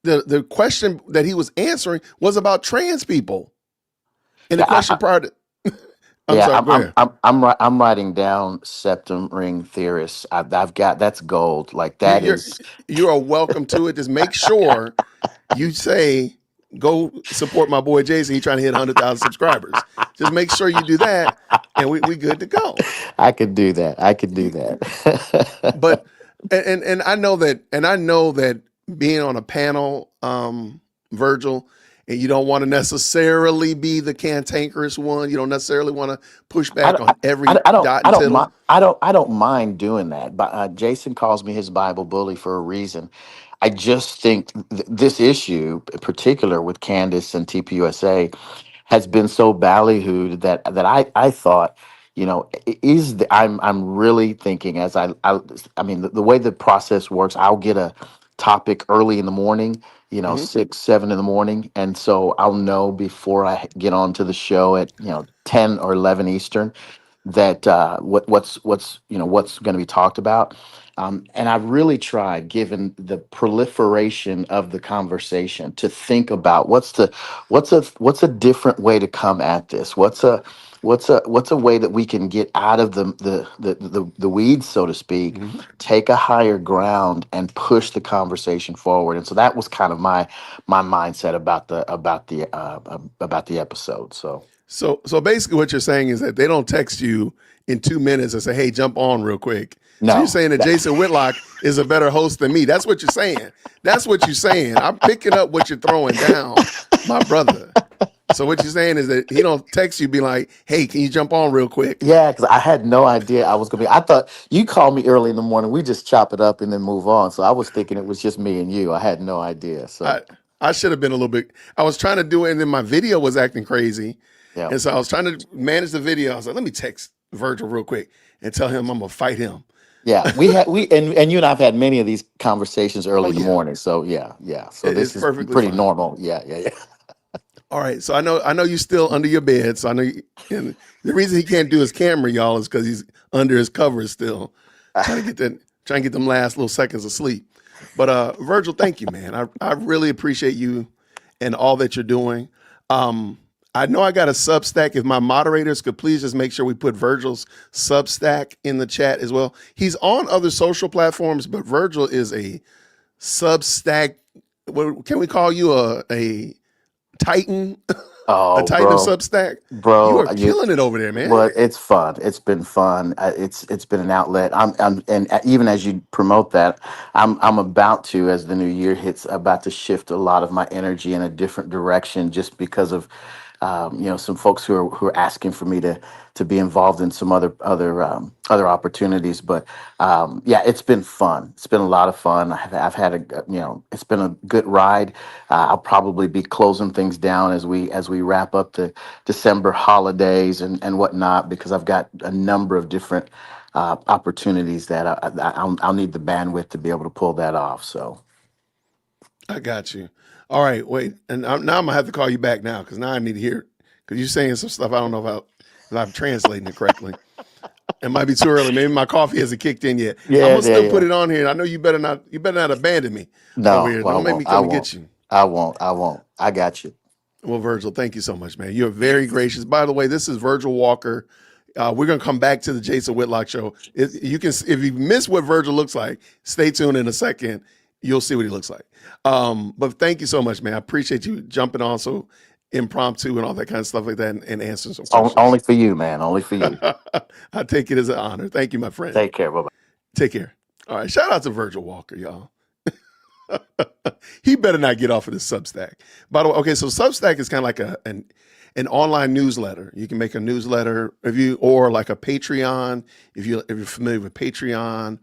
the question that he was answering was about trans people, and the Yeah, question prior to I'm Yeah, sorry, go ahead. I'm writing down septum ring theorists. I've got that's gold. Like You, that you're is. you are welcome to it. Just make sure you say go support my boy Jason. He's trying to hit 100,000 subscribers. Just make sure you do that, and we good to go. I could do that. I could do You, that. but and I know that being on a panel, Virgil, and you don't want to necessarily be the cantankerous one. You don't necessarily want to push I back don't, on every dot I and don't mind. tittle. I don't mind doing that. But Jason calls me his Bible bully for a reason. I just think this issue, in particular with Candace and TPUSA, has been so ballyhooed that I thought, I'm really thinking I mean the way the process works, I'll get a topic early in the morning, Hmm. 6, 7 in the morning, and so I'll know before I get on to the show at 10 or 11 Eastern that what's going to be talked about. And I've really tried, given the proliferation of the conversation, to think about what's a different way to come at this. what's a way that we can get out of the weeds, so to speak, Mm-hmm. take a higher ground and push the conversation forward. And so that was kind of my mindset about the episode. So So basically, what you're saying is that they don't text you in 2 minutes and say, "Hey, jump on real quick." So you're no, saying that Jason Whitlock is a better host than me. That's what you're saying. That's what you're saying. I'm picking up what you're throwing down, my brother. So what you're saying is that he don't text you, be like, "Hey, can you jump on real quick?" yeah, because I had no idea I was gonna be. I thought you called me early in the morning. We just chop it up and then move on. So I was thinking it was just me and you. I had no idea. I So I should have been a little bit. I was trying to do it, and then my video was acting crazy, yeah. and so I was trying to manage the video. I was like, "Let me text Virgil real quick and tell him I'm gonna fight him." Yeah, and you and I've had many of these conversations early Oh in the yeah, morning. So yeah. So it's this is perfectly pretty fine. normal. Yeah. All right, so I know you're still under your bed. So I know, and the reason he can't do his camera, y'all, is because he's under his covers still, trying to get them last little seconds of sleep. But Virgil, thank you, man. I really appreciate you and all that you're doing. I know I got a Substack. If my moderators could please just make sure we put Virgil's Substack in the chat as well. He's on other social platforms, but Virgil is a Substack. What can we call you, a Titan? A Oh, Titan of Substack? You bro, are killing it over there, man. well, it's fun. It's been fun. It's been an outlet. And even as you promote that, I'm about to, as the new year hits, about to shift a lot of my energy in a different direction, just because of some folks who are asking for me to be involved in some other opportunities. But yeah, it's been fun. It's been a lot of fun. I've had it's been a good ride. I'll probably be closing things down as we wrap up the December holidays and whatnot, because I've got a number of different opportunities that I'll need the bandwidth to be able to pull that off. So I got you. All right, wait. And now I'm gonna have to call you back now because now I need to hear it because you're saying some stuff I don't know if I'm translating it correctly. It might be too early. Maybe my coffee hasn't kicked in yet. I'm yeah, gonna yeah, still put yeah. it on here. I know you better not. You better not abandon me over No, here. well, I Don't make me won't. I come and won't. get you. I won't. I got you. Well, Virgil, thank you so much, man. You're very gracious. By the way, this is Virgil Walker. We're gonna come back to the Jason Whitlock show. You can, if you miss what Virgil looks like, stay tuned in a second. You'll see what he looks like. But thank you so much, man. I appreciate you jumping on so impromptu and all that kind of stuff like that, and answering some questions. Only for you, man. Only for you. I take it as an honor. Thank you, my friend. Take care. Bye. Take care. All right. Shout out to Virgil Walker, y'all. He better not get off of this Substack. By the way, okay, so Substack is kind of like an online newsletter. You can make a newsletter or like a Patreon, if you're familiar with Patreon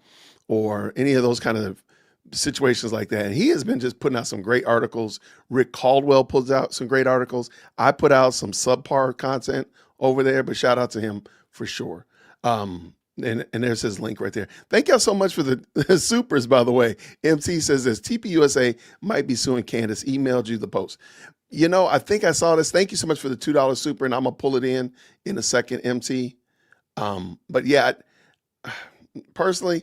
or any of those kind of situations like that. And he has been just putting out some great articles. Rick Caldwell puts out some great articles. I put out some subpar content over there, but shout out to him for sure. And there's his link right there. Thank y'all so much for the supers, by the way. MT says this, TPUSA might be suing Candace, emailed you the post. I think I saw this. Thank you so much for the $2 super, and I'm going to pull it in a second, MT. But yeah, personally,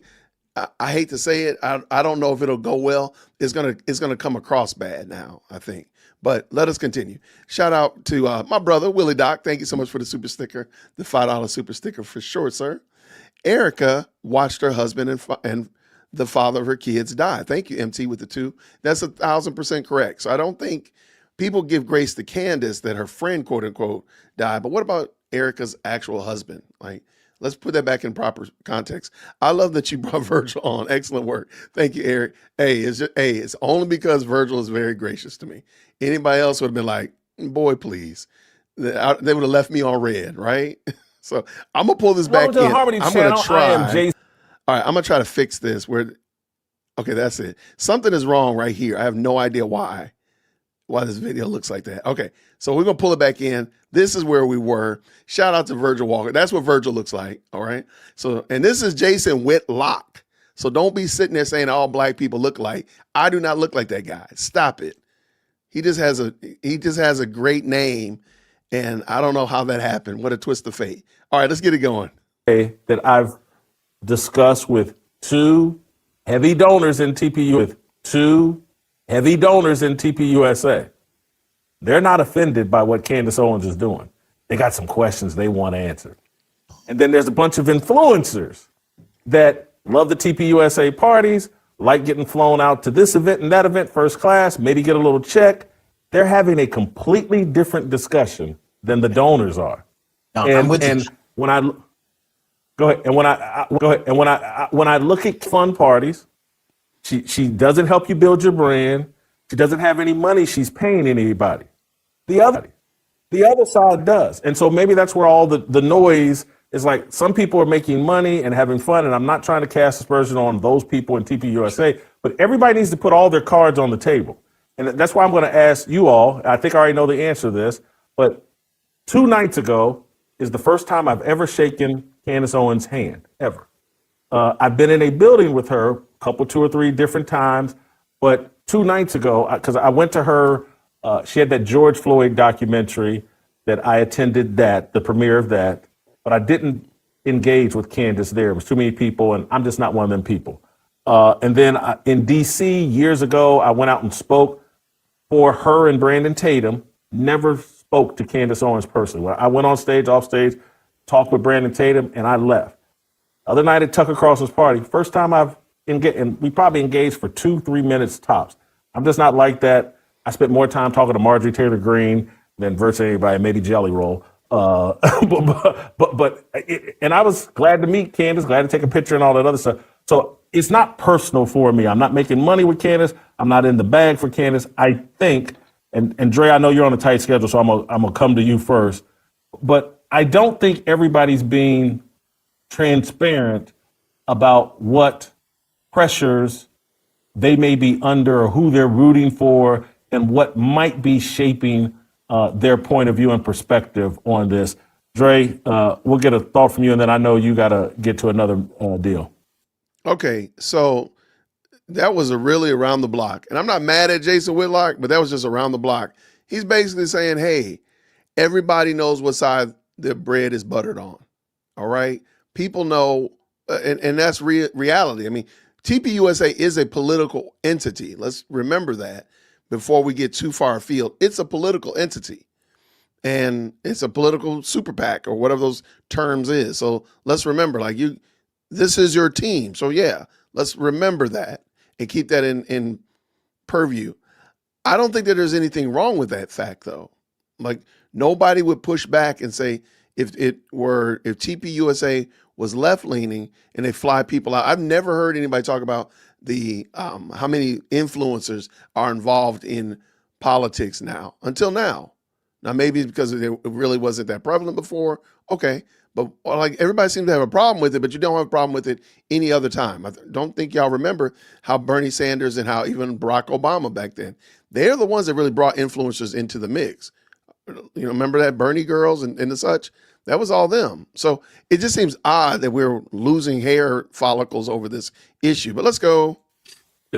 I hate to say it. I don't know if it'll go well. It's gonna come across bad now, I think. But let us continue. Shout out to my brother, Willie Doc. Thank you so much for the super sticker, the $5 super sticker for sure, sir. Erica watched her husband and the father of her kids die. Thank you, MT, with the 2. That's 1,000% correct. So I don't think people give grace to Candace that her friend, quote unquote, died. But what about Erica's actual husband? Like, let's put that back in proper context. I love that you brought Virgil on. Excellent work. Thank you, Eric. It's only because Virgil is very gracious to me. Anybody else would have been like, boy, please. They would have left me on red, right? So I'm gonna pull this back in. Harmony I'm Channel. gonna try. I am Jason. All right, I'm gonna try to fix this. Okay, that's it. Something is wrong right here. I have no idea why this video looks like that. Okay, so we're gonna pull it back in. This is where we were. Shout out to Virgil Walker. That's what Virgil looks like. All right. So, and this is Jason Whitlock. So don't be sitting there saying all black people look like. I do not look like that guy. Stop it. He just has a great name. And I don't know how that happened. What a twist of fate. All right, let's get it going. That I've discussed with 2 heavy donors in TPUSA. They're not offended by what Candace Owens is doing. they got some questions they want answered. And then there's a bunch of influencers that love the TPUSA parties, like getting flown out to this event and that event first class, maybe get a little check. They're having a completely different discussion than the donors are. No, And I'm with you. and when I go ahead and when I look at fun parties, she doesn't help you build your brand. She doesn't have any money she's paying anybody. The other side does. And so maybe that's where all the noise is. Like, some people are making money and having fun, and I'm not trying to cast aspersion on those people in TPUSA, but everybody needs to put all their cards on the table. And that's why I'm going to ask you all. I think I already know the answer to this, but 2 nights ago is the first time I've ever shaken Candace Owens' hand, ever. I've been in a building with her a couple, 2 or 3 different times, but 2 nights ago, because I went to her, she had that George Floyd documentary that I attended, the premiere of that, but I didn't engage with Candace there. It was too many people, and I'm just not one of them people. And then in D.C. years ago, I went out and spoke for her and Brandon Tatum. Never spoke to Candace Owens personally. I went on stage, off stage, talked with Brandon Tatum, and I left. Other night at Tucker Carlson's party, first time I've engaged, and we probably engaged for 2-3 minutes tops. I'm just not like that. I spent more time talking to Marjorie Taylor Greene than virtually anybody, maybe Jelly Roll. And I was glad to meet Candace, glad to take a picture and all that other stuff. So it's not personal for me. I'm not making money with Candace. I'm not in the bag for Candace. I think, and Dre, I know you're on a tight schedule, so I'm gonna come to you first. But I don't think everybody's being transparent about what pressures they may be under or who they're rooting for and what might be shaping their point of view and perspective on this. Dre, we'll get a thought from you, and then I know you got to get to another deal. Okay, so that was a really around the block. And I'm not mad at Jason Whitlock, but that was just around the block. He's basically saying, hey, everybody knows what side the bread is buttered on. All right? People know, and that's reality. I mean, TPUSA is a political entity. Let's remember that before we get too far afield. It's a political entity. And it's a political super PAC or whatever those terms is. So let's remember, like, this is your team. So yeah, let's remember that and keep that in purview. I don't think that there's anything wrong with that fact, though. Like, nobody would push back and say if TPUSA was left leaning and they fly people out. I've never heard anybody talk about the how many influencers are involved in politics now until now. Now, maybe it's because it really wasn't that prevalent before. Okay. But like, everybody seems to have a problem with it, but you don't have a problem with it any other time. I don't think y'all remember how Bernie Sanders and how even Barack Obama back then, they're the ones that really brought influencers into the mix. Remember that Bernie girls and the such? That was all them. So it just seems odd that we're losing hair follicles over this issue. But let's go.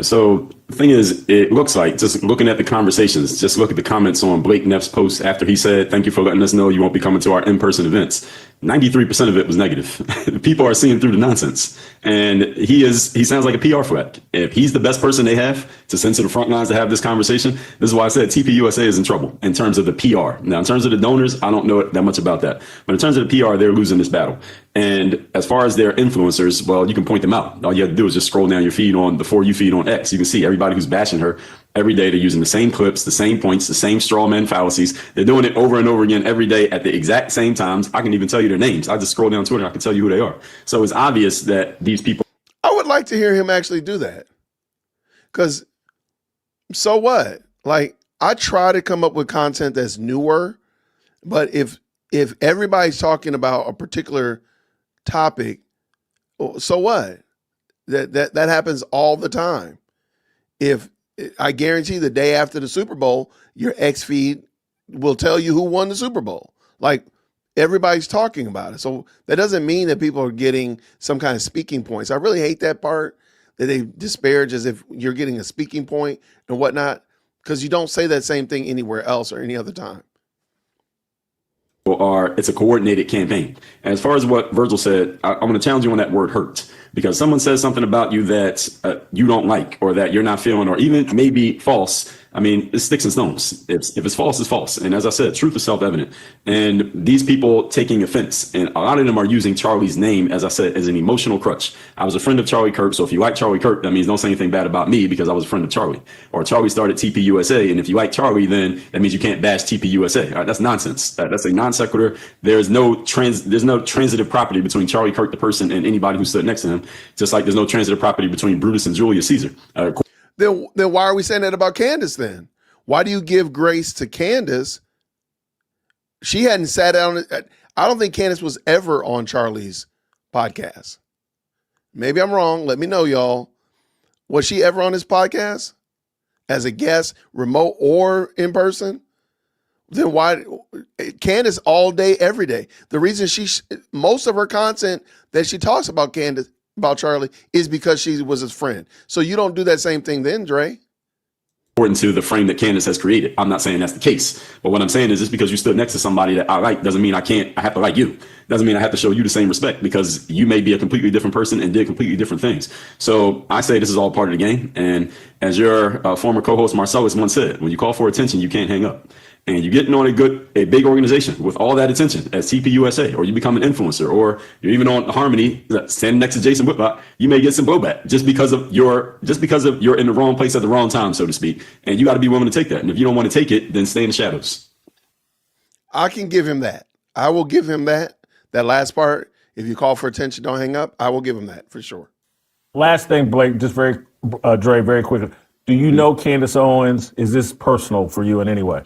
So the thing is, it looks like, just looking at the conversations, just look at the comments on Blake Neff's post after he said, thank you for letting us know you won't be coming to our in-person events. 93% of it was negative. People are seeing through the nonsense. And he sounds like a PR threat. If he's the best person they have to send to the front lines to have this conversation, this is why I said TPUSA is in trouble in terms of the PR. Now, in terms of the donors, I don't know that much about that. But in terms of the PR, they're losing this battle. And as far as their influencers, well, you can point them out. All you have to do is just scroll down your feed on, before you feed on X. You can see everybody who's bashing her. Every day they're using the same clips, the same points, the same straw man fallacies. They're doing it over and over again every day at the exact same times. I can even tell you their names. I just scroll down Twitter and I can tell you who they are. So it's obvious that these people. I would like to hear him actually do that. Because so what? Like, I try to come up with content that's newer, but if everybody's talking about a particular topic, so what? That happens all the time. If I guarantee the day after the Super Bowl, your X feed will tell you who won the Super Bowl. Like, everybody's talking about it. So that doesn't mean that people are getting some kind of speaking points. I really hate that part, that they disparage as if you're getting a speaking point and whatnot, because you don't say that same thing anywhere else or any other time. It's a coordinated campaign. And as far as what Virgil said, I'm going to challenge you on that word hurt, because someone says something about you that you don't like, or that you're not feeling, or even maybe false. I mean, it's sticks and stones. If it's false, it's false. And as I said, truth is self-evident. And these people taking offense, and a lot of them are using Charlie's name, as I said, as an emotional crutch. I was a friend of Charlie Kirk, so if you like Charlie Kirk, that means don't say anything bad about me because I was a friend of Charlie. Or Charlie started TPUSA, and if you like Charlie, then that means you can't bash TPUSA. All right, that's nonsense. That's a non sequitur. There's no transitive property between Charlie Kirk, the person, and anybody who stood next to him. Just like there's no transitive property between Brutus and Julius Caesar. Then why are we saying that about Candace then? Why do you give grace to Candace? She hadn't sat down. I don't think Candace was ever on Charlie's podcast. Maybe I'm wrong. Let me know, y'all. Was she ever on his podcast as a guest, remote or in person? Then why Candace all day, every day? The reason most of her content that she talks about Candace, about Charlie, is because she was his friend. So you don't do that same thing then, Dre. According to the frame that Candace has created. I'm not saying that's the case. But what I'm saying is just because you stood next to somebody that I like doesn't mean I have to like you. Doesn't mean I have to show you the same respect because you may be a completely different person and did completely different things. So I say this is all part of the game. And as your former co-host Marcellus once said, when you call for attention, you can't hang up. And you're getting on a big organization with all that attention as TPUSA, or you become an influencer, or you're even on Harmony, standing next to Jason Whitlock, you may get some blowback just because of you're in the wrong place at the wrong time, so to speak. And you got to be willing to take that. And if you don't want to take it, then stay in the shadows. I can give him that. I will give him that last part. If you call for attention, don't hang up. I will give him that for sure. Last thing, Blake, just Dre, very quickly. Do you know Candace Owens? Is this personal for you in any way?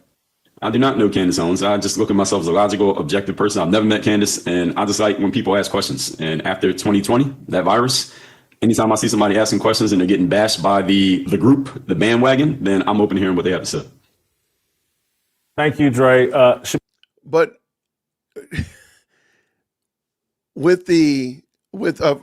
I do not know Candace Owens. I just look at myself as a logical, objective person. I've never met Candace, and I just like when people ask questions. And after 2020, that virus, anytime I see somebody asking questions and they're getting bashed by the group, the bandwagon, then I'm open to hearing what they have to say. Thank you, Dre. But with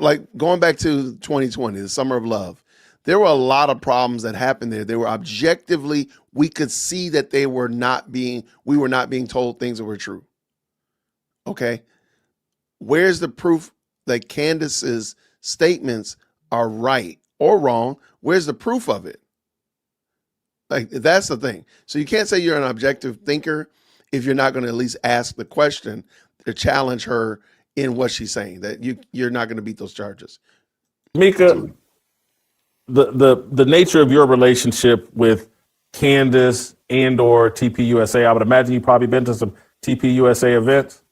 like going back to 2020, the summer of love, there were a lot of problems that happened there. They were objectively, we could see that we were not being told things that were true. Okay. Where's the proof that Candace's statements are right or wrong? Where's the proof of it? Like, that's the thing. So you can't say you're an objective thinker if you're not going to at least ask the question to challenge her in what she's saying, that you're not going to beat those charges. Mika, the nature of your relationship with Candace and or TPUSA, I would imagine you've probably been to some TPUSA events.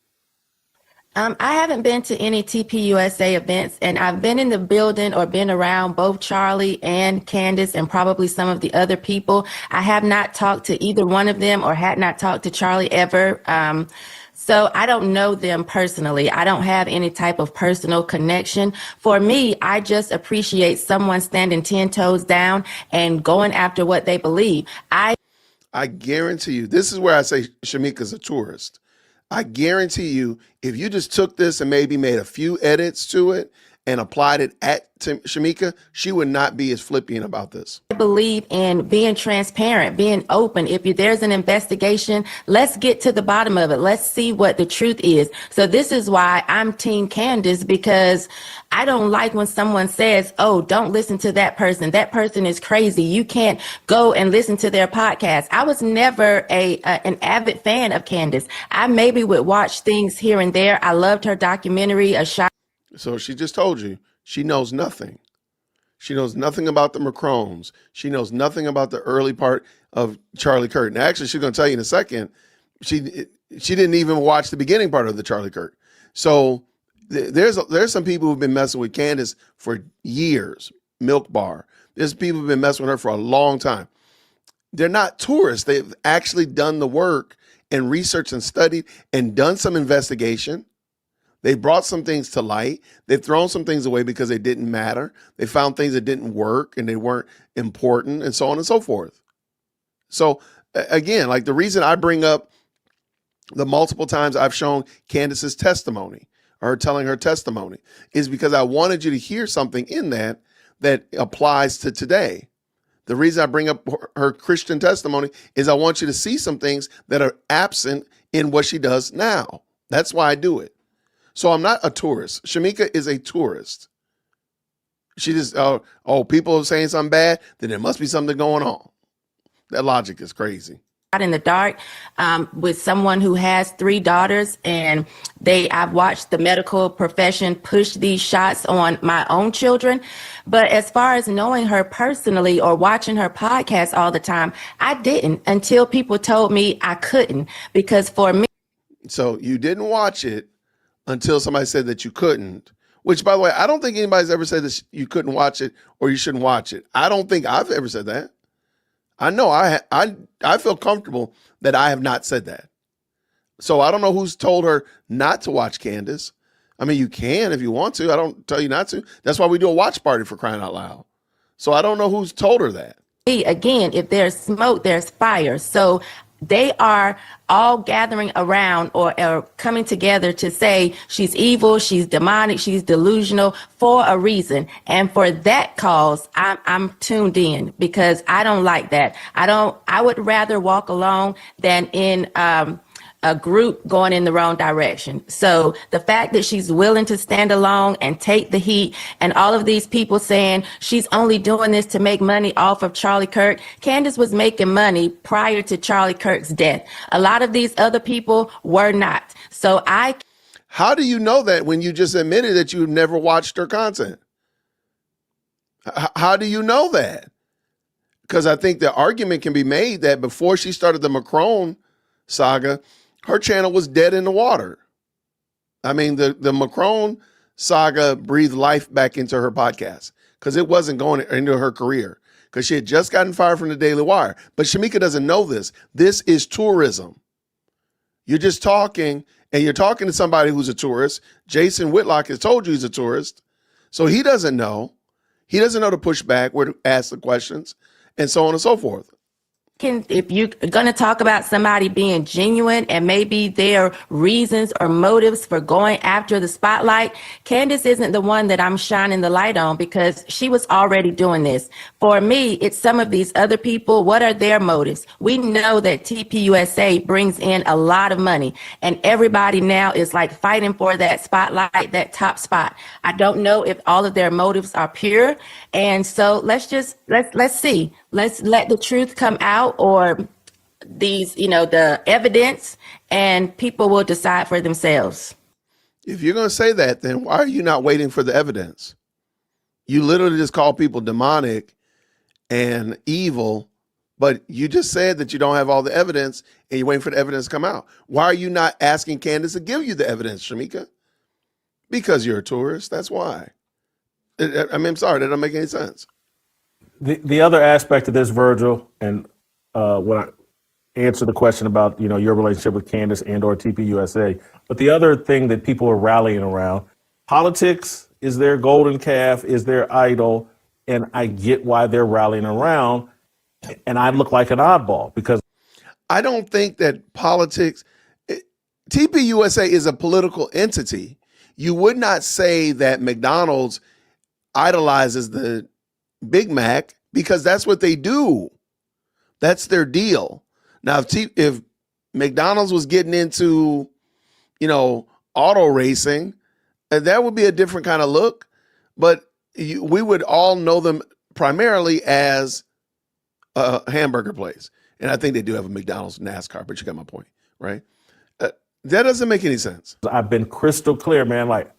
I haven't been to any TPUSA events, and I've been in the building or been around both Charlie and Candace and probably some of the other people. I have not talked to either one of them or had not talked to Charlie ever. So I don't know them personally. I don't have any type of personal connection. For me, I just appreciate someone standing 10 toes down and going after what they believe. I guarantee you, this is where I say Shamika's a tourist. I guarantee you, if you just took this and maybe made a few edits to it and applied it to Shamika, she would not be as flippant about this. I believe in being transparent, being open. If there's an investigation, let's get to the bottom of it. Let's see what the truth is. So this is why I'm Team Candace, because I don't like when someone says, oh, don't listen to that person. That person is crazy. You can't go and listen to their podcast. I was never an avid fan of Candace. I maybe would watch things here and there. I loved her documentary, A Shot. So she just told you she knows nothing. She knows nothing about the Macrones. She knows nothing about the early part of Charlie Kirk. Now, actually, she's going to tell you in a second, she didn't even watch the beginning part of the Charlie Kirk. So there's some people who've been messing with Candace for years. Milk Bar. There's people who've been messing with her for a long time. They're not tourists. They've actually done the work and researched and studied and done some investigation. They brought some things to light. They've thrown some things away because they didn't matter. They found things that didn't work and they weren't important and so on and so forth. So again, like the reason I bring up the multiple times I've shown Candace's testimony or her telling her testimony is because I wanted you to hear something in that applies to today. The reason I bring up her Christian testimony is I want you to see some things that are absent in what she does now. That's why I do it. So I'm not a tourist. Shamika is a tourist. She just, people are saying something bad, then there must be something going on. That logic is crazy. Out in the dark with someone who has 3 daughters, and I've watched the medical profession push these shots on my own children. But as far as knowing her personally or watching her podcast all the time, I didn't until people told me I couldn't, because for me. So you didn't watch it until somebody said that you couldn't, which, by the way, I don't think anybody's ever said that you couldn't watch it or you shouldn't watch it. I don't think I've ever said that. I know I feel comfortable that I have not said that. So I don't know who's told her not to watch Candace. I mean, you can if you want to. I don't tell you not to. That's why we do a watch party, for crying out loud. So I don't know who's told her that. Again, if there's smoke, there's fire. So they are all gathering around or coming together to say she's evil, she's demonic, she's delusional for a reason. And for that cause, I'm tuned in, because I don't like that. I would rather walk alone than in a group going in the wrong direction. So the fact that she's willing to stand alone and take the heat, and all of these people saying she's only doing this to make money off of Charlie Kirk. Candace was making money prior to Charlie Kirk's death. A lot of these other people were not. So How do you know that when you just admitted that you've never watched her content? How do you know that? Because I think the argument can be made that before she started the Macron saga, her channel was dead in the water. I mean, the Macron saga breathed life back into her podcast because it wasn't going into her career, because she had just gotten fired from the Daily Wire. But Shamika doesn't know this. This is tourism. You're just talking, and you're talking to somebody who's a tourist. Jason Whitlock has told you he's a tourist. So he doesn't know. He doesn't know to push back, where to ask the questions, and so on and so forth. If you're going to talk about somebody being genuine and maybe their reasons or motives for going after the spotlight, Candace isn't the one that I'm shining the light on, because she was already doing this. For me, it's some of these other people. What are their motives? We know that TPUSA brings in a lot of money, and everybody now is like fighting for that spotlight, that top spot. I don't know if all of their motives are pure. And so let's see. Let's let the truth come out, or the evidence, and people will decide for themselves. If you're going to say that, then why are you not waiting for the evidence? You literally just call people demonic and evil, but you just said that you don't have all the evidence and you're waiting for the evidence to come out. Why are you not asking Candace to give you the evidence, Shamika? Because you're a tourist. That's why. I mean, I'm sorry, that doesn't make any sense. The other aspect of this, Virgil, and when I answer the question about your relationship with Candace and or TPUSA, but the other thing that people are rallying around, politics is their golden calf, is their idol, and I get why they're rallying around, and I look like an oddball because I don't think that politics, TPUSA is a political entity. You would not say that McDonald's idolizes the Big Mac, because that's what they do. That's their deal. Now, if McDonald's was getting into, auto racing, that would be a different kind of look. But we would all know them primarily as a hamburger place. And I think they do have a McDonald's NASCAR, but you got my point, right? That doesn't make any sense. I've been crystal clear, man. Like,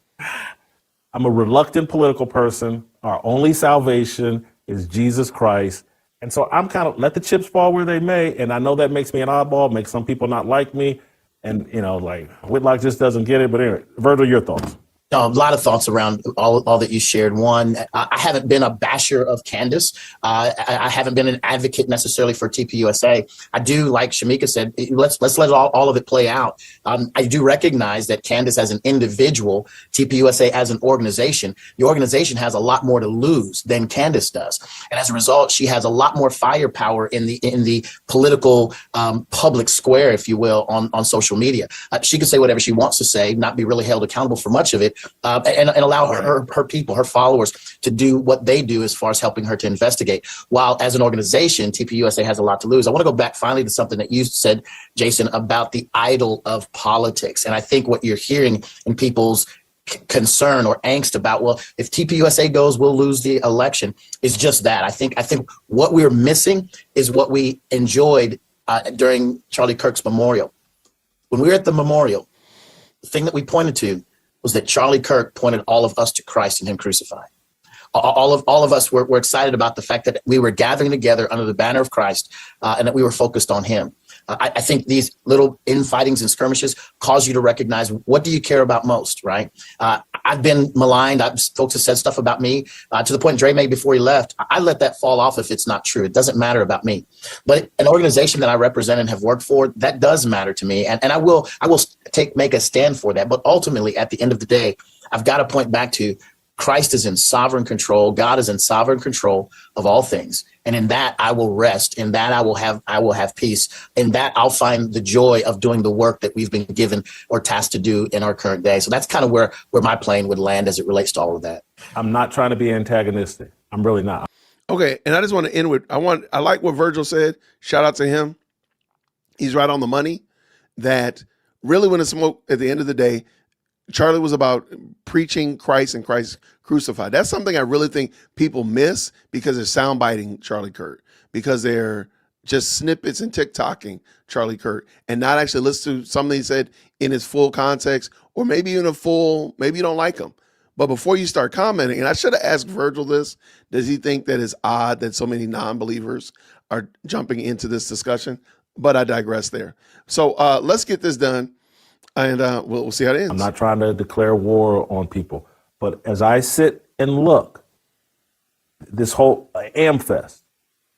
I'm a reluctant political person. Our only salvation is Jesus Christ. And so I'm kind of let the chips fall where they may. And I know that makes me an oddball, makes some people not like me. And, like Whitlock just doesn't get it. But anyway, Virgil, your thoughts? A lot of thoughts around all that you shared. One, I haven't been a basher of Candace. I haven't been an advocate necessarily for TPUSA. I do, like Shamika said, let's let all of it play out. I do recognize that Candace as an individual, TPUSA as an organization, the organization has a lot more to lose than Candace does. And as a result, she has a lot more firepower in the political public square, if you will, on social media. She can say whatever she wants to say, not be really held accountable for much of it. And allow her people, her followers, to do what they do as far as helping her to investigate. While as an organization, TPUSA has a lot to lose. I want to go back finally to something that you said, Jason, about the idol of politics. And I think what you're hearing in people's concern or angst about, well, if TPUSA goes, we'll lose the election, is just that. I think what we're missing is what we enjoyed during Charlie Kirk's memorial. When we were at the memorial, the thing that we pointed to was that Charlie Kirk pointed all of us to Christ and him crucified. All of us were excited about the fact that we were gathering together under the banner of Christ, and that we were focused on him. I think these little infightings and skirmishes cause you to recognize, what do you care about most, right? I've been maligned. Folks have said stuff about me to the point Dre made before he left. I let that fall off if it's not true. It doesn't matter about me. But an organization that I represent and have worked for, that does matter to me. And I will make a stand for that. But ultimately, at the end of the day, I've got to point back to Christ is in sovereign control. God is in sovereign control of all things. And in that I will rest. In that I will have peace. In that I'll find the joy of doing the work that we've been given or tasked to do in our current day. So that's kind of where my plane would land as it relates to all of that. I'm not trying to be antagonistic. I'm really not. Okay, and I just want to end with, I like what Virgil said. Shout out to him. He's right on the money, that really when it's smoke, at the end of the day, Charlie was about preaching Christ and Christ crucified. That's something I really think people miss because they're soundbiting Charlie Kirk, because they're just snippets and TikToking Charlie Kirk and not actually listen to something he said in his full context, or maybe even maybe you don't like him. But before you start commenting, and I should have asked Virgil this, does he think that it's odd that so many non-believers are jumping into this discussion? But I digress there. So let's get this done. And we'll see how it ends. I'm not trying to declare war on people, but as I sit and look, this whole AmFest,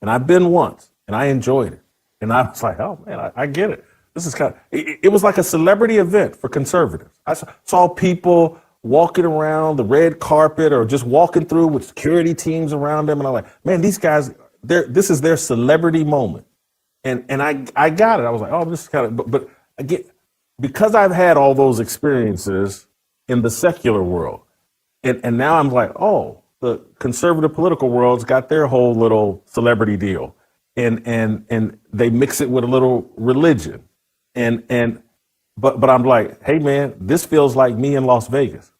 and I've been once, and I enjoyed it, and I was like, oh man, I get it. This is it was like a celebrity event for conservatives. I saw people walking around the red carpet or just walking through with security teams around them, and I'm like, man, these guys, this is their celebrity moment, and I got it. I was like, oh, this is kind of, but again, because I've had all those experiences in the secular world, and now I'm like, oh, the conservative political world's got their whole little celebrity deal, and they mix it with a little religion, but I'm like, hey man, this feels like me in Las Vegas,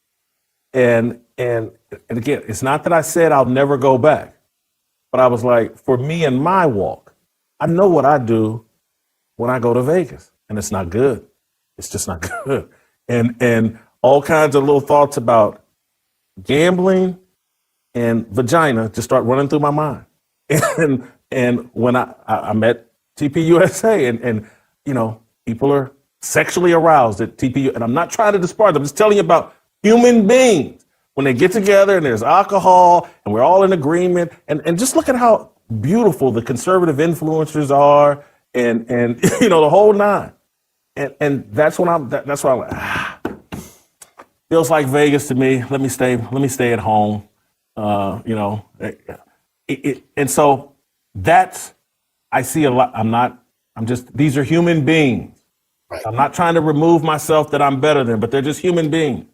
and again, it's not that I said I'll never go back, but I was like, for me and my walk, I know what I do when I go to Vegas, and it's not good. It's just not good. And all kinds of little thoughts about gambling and vagina just start running through my mind. And when I met TPUSA and you know, people are sexually aroused at TPU, and I'm not trying to disparage, I'm just telling you about human beings. When they get together and there's alcohol and we're all in agreement, and just look at how beautiful the conservative influencers are and you know, the whole nine. And that's when I'm like, feels like Vegas to me. Let me stay at home. You know, and so that's, I see a lot. These are human beings. Right. I'm not trying to remove myself that I'm better than, but they're just human beings.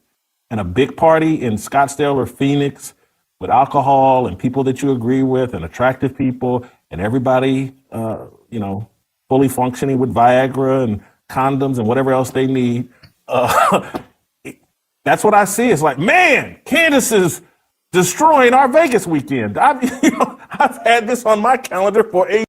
And a big party in Scottsdale or Phoenix with alcohol and people that you agree with and attractive people and everybody, you know, fully functioning with Viagra and condoms and whatever else they need. That's what I see. It's like, man, Candace is destroying our Vegas weekend. I've had this on my calendar for 8 years.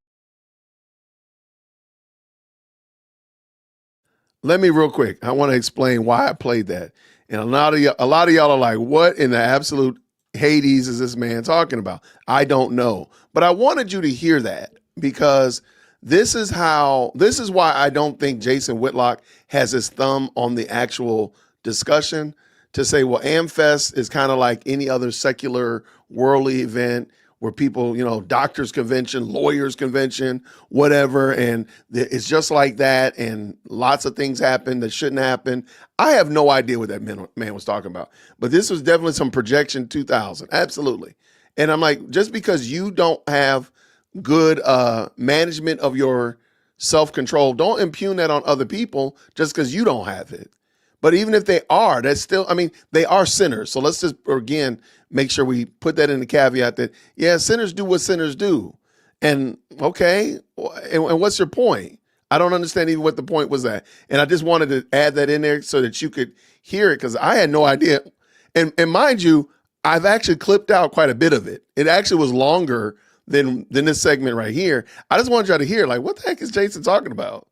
Let me real quick. I want to explain why I played that. And a lot of y'all are like, what in the absolute Hades is this man talking about? I don't know. But I wanted you to hear that because this is why I don't think Jason Whitlock has his thumb on the actual discussion to say, well, AmFest is kind of like any other secular worldly event where people, you know, doctors convention, lawyers convention, whatever. And it's just like that. And lots of things happen that shouldn't happen. I have no idea what that man was talking about, but this was definitely some projection 2000. Absolutely. And I'm like, just because you don't have good management of your self-control, don't impugn that on other people just because you don't have it. But even if they are, that's still, I mean, they are sinners. So let's just, again, make sure we put that in the caveat that, yeah, sinners do what sinners do. And okay, and what's your point? I don't understand even what the point was at. And I just wanted to add that in there so that you could hear it because I had no idea And mind you, I've actually clipped out quite a bit of it. It actually was longer than this segment right here. I just want y'all to hear, like, what the heck is Jason talking about?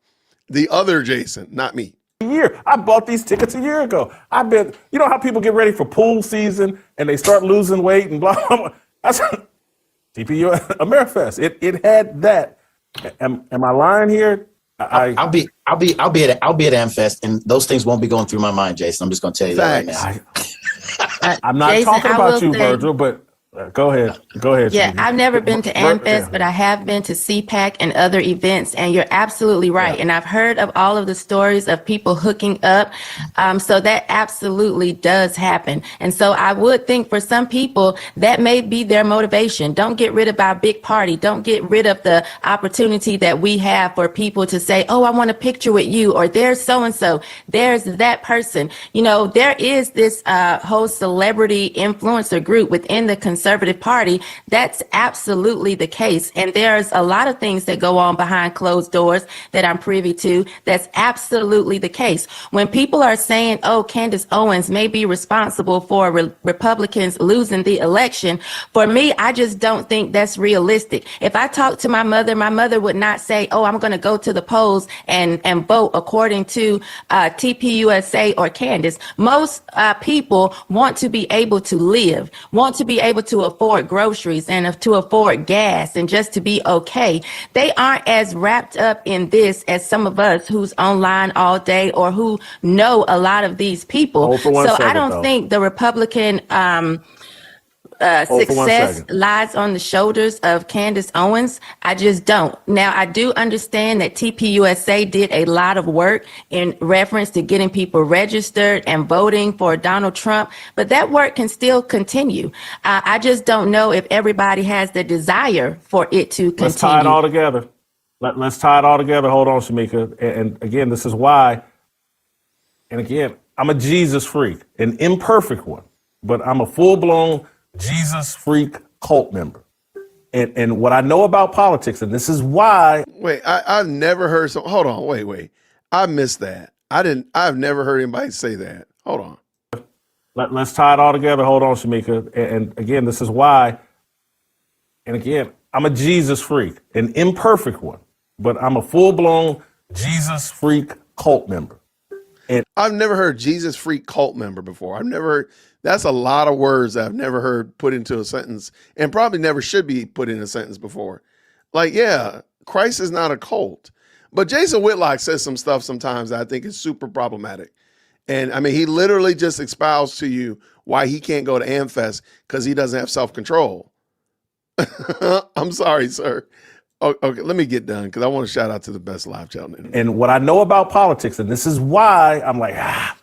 The other Jason, not me. Year. I bought these tickets a year ago. I've been, you know how people get ready for pool season and they start losing weight and blah, blah, blah. That's TPU Amerifest. It had that. Am I lying here? I'll be at Amfest, and those things won't be going through my mind, Jason. I'm just going to tell you that right now. I'm not Jason, talking I about will you, say- Virgil, but go ahead. Go ahead. Yeah, Shamika. I've never been to AmFest, but I have been to CPAC and other events, and you're absolutely right. Yeah. And I've heard of all of the stories of people hooking up. So that absolutely does happen. And so I would think for some people, that may be their motivation. Don't get rid of our big party. Don't get rid of the opportunity that we have for people to say, oh, I want a picture with you, or there's so-and-so, there's that person. You know, there is this whole celebrity influencer group within the Conservative Party. That's absolutely the case. And there's a lot of things that go on behind closed doors that I'm privy to. That's absolutely the case. When people are saying, oh, Candace Owens may be responsible for Republicans losing the election, for me, I just don't think that's realistic. If I talk to my mother would not say, oh, I'm going to go to the polls and vote according to TPUSA or Candace. Most people want to be able to live, want to be able to afford groceries and to afford gas and just to be okay. They aren't as wrapped up in this as some of us who's online all day or who know a lot of these people. Hold for 1 So I second, don't though. think the Republican Hold for 1 success second. lies on the shoulders of Candace Owens. I just don't. Now, I do understand that TPUSA did a lot of work in reference to getting people registered and voting for Donald Trump, but that work can still continue. I just don't know if everybody has the desire for it to continue. Let's tie it all together. Let's tie it all together. Hold on, Shamika. And again, this is why. And again, I'm a Jesus freak, an imperfect one, but I'm a full-blown Jesus freak cult member. And what I know about politics, and this is why. Wait, I've never heard some. Hold on, wait. I missed that. I've never heard anybody say that. Hold on. Let's tie it all together. Hold on, Shamika. And again, this is why. And again, I'm a Jesus freak, an imperfect one, but I'm a full-blown Jesus freak cult member. I've never heard Jesus freak cult member before. I've never heard. That's a lot of words I've never heard put into a sentence, and probably never should be put in a sentence before. Like, yeah, Christ is not a cult. But Jason Whitlock says some stuff sometimes that I think is super problematic. And I mean, he literally just expounds to you why he can't go to AmFest because he doesn't have self-control. I'm sorry, sir. Okay, let me get done because I want to shout out to the best live channel. And what I know about politics, and this is why I'm like, I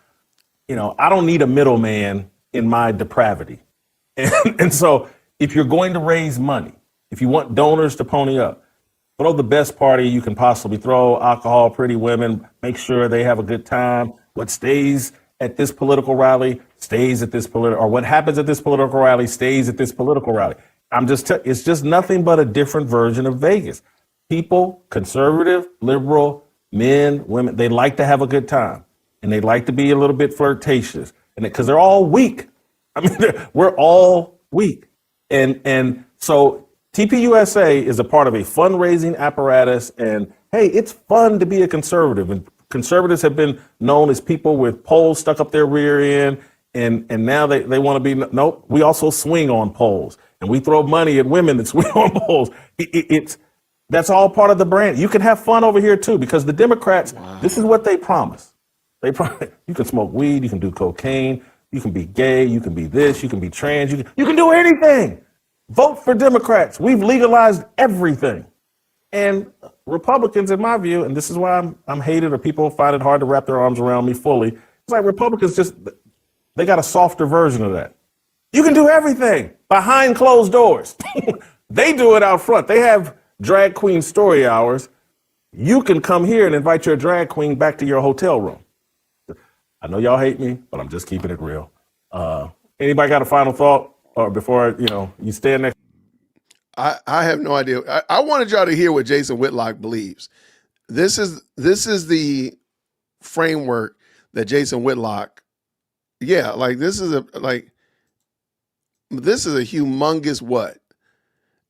don't need a middleman in my depravity. And so if you're going to raise money, if you want donors to pony up, throw the best party you can possibly throw, alcohol, pretty women, make sure they have a good time. What stays at this political rally stays at this or what happens at this political rally stays at this political rally. It's just nothing but a different version of Vegas. People, conservative, liberal, men, women, they like to have a good time and they like to be a little bit flirtatious and because they're all weak. I mean, we're all weak. And so TPUSA is a part of a fundraising apparatus. And hey, it's fun to be a conservative. And conservatives have been known as people with poles stuck up their rear end. And now they want to be, nope, we also swing on poles. And we throw money at women that swing on poles. That's all part of the brand. You can have fun over here too, because the Democrats, This is what they promise. You can smoke weed, you can do cocaine, you can be gay, you can be this, you can be trans, you can do anything. Vote for Democrats. We've legalized everything. And Republicans, in my view, and this is why I'm hated or people find it hard to wrap their arms around me fully. It's like Republicans they got a softer version of that. You can do everything behind closed doors. They do it out front. They have drag queen story hours. You can come here and invite your drag queen back to your hotel room. I know y'all hate me, but I'm just keeping it real. Anybody got a final thought or before, you stand next? I have no idea. I wanted y'all to hear what Jason Whitlock believes. This is the framework that Jason Whitlock Yeah, like this is a humongous what?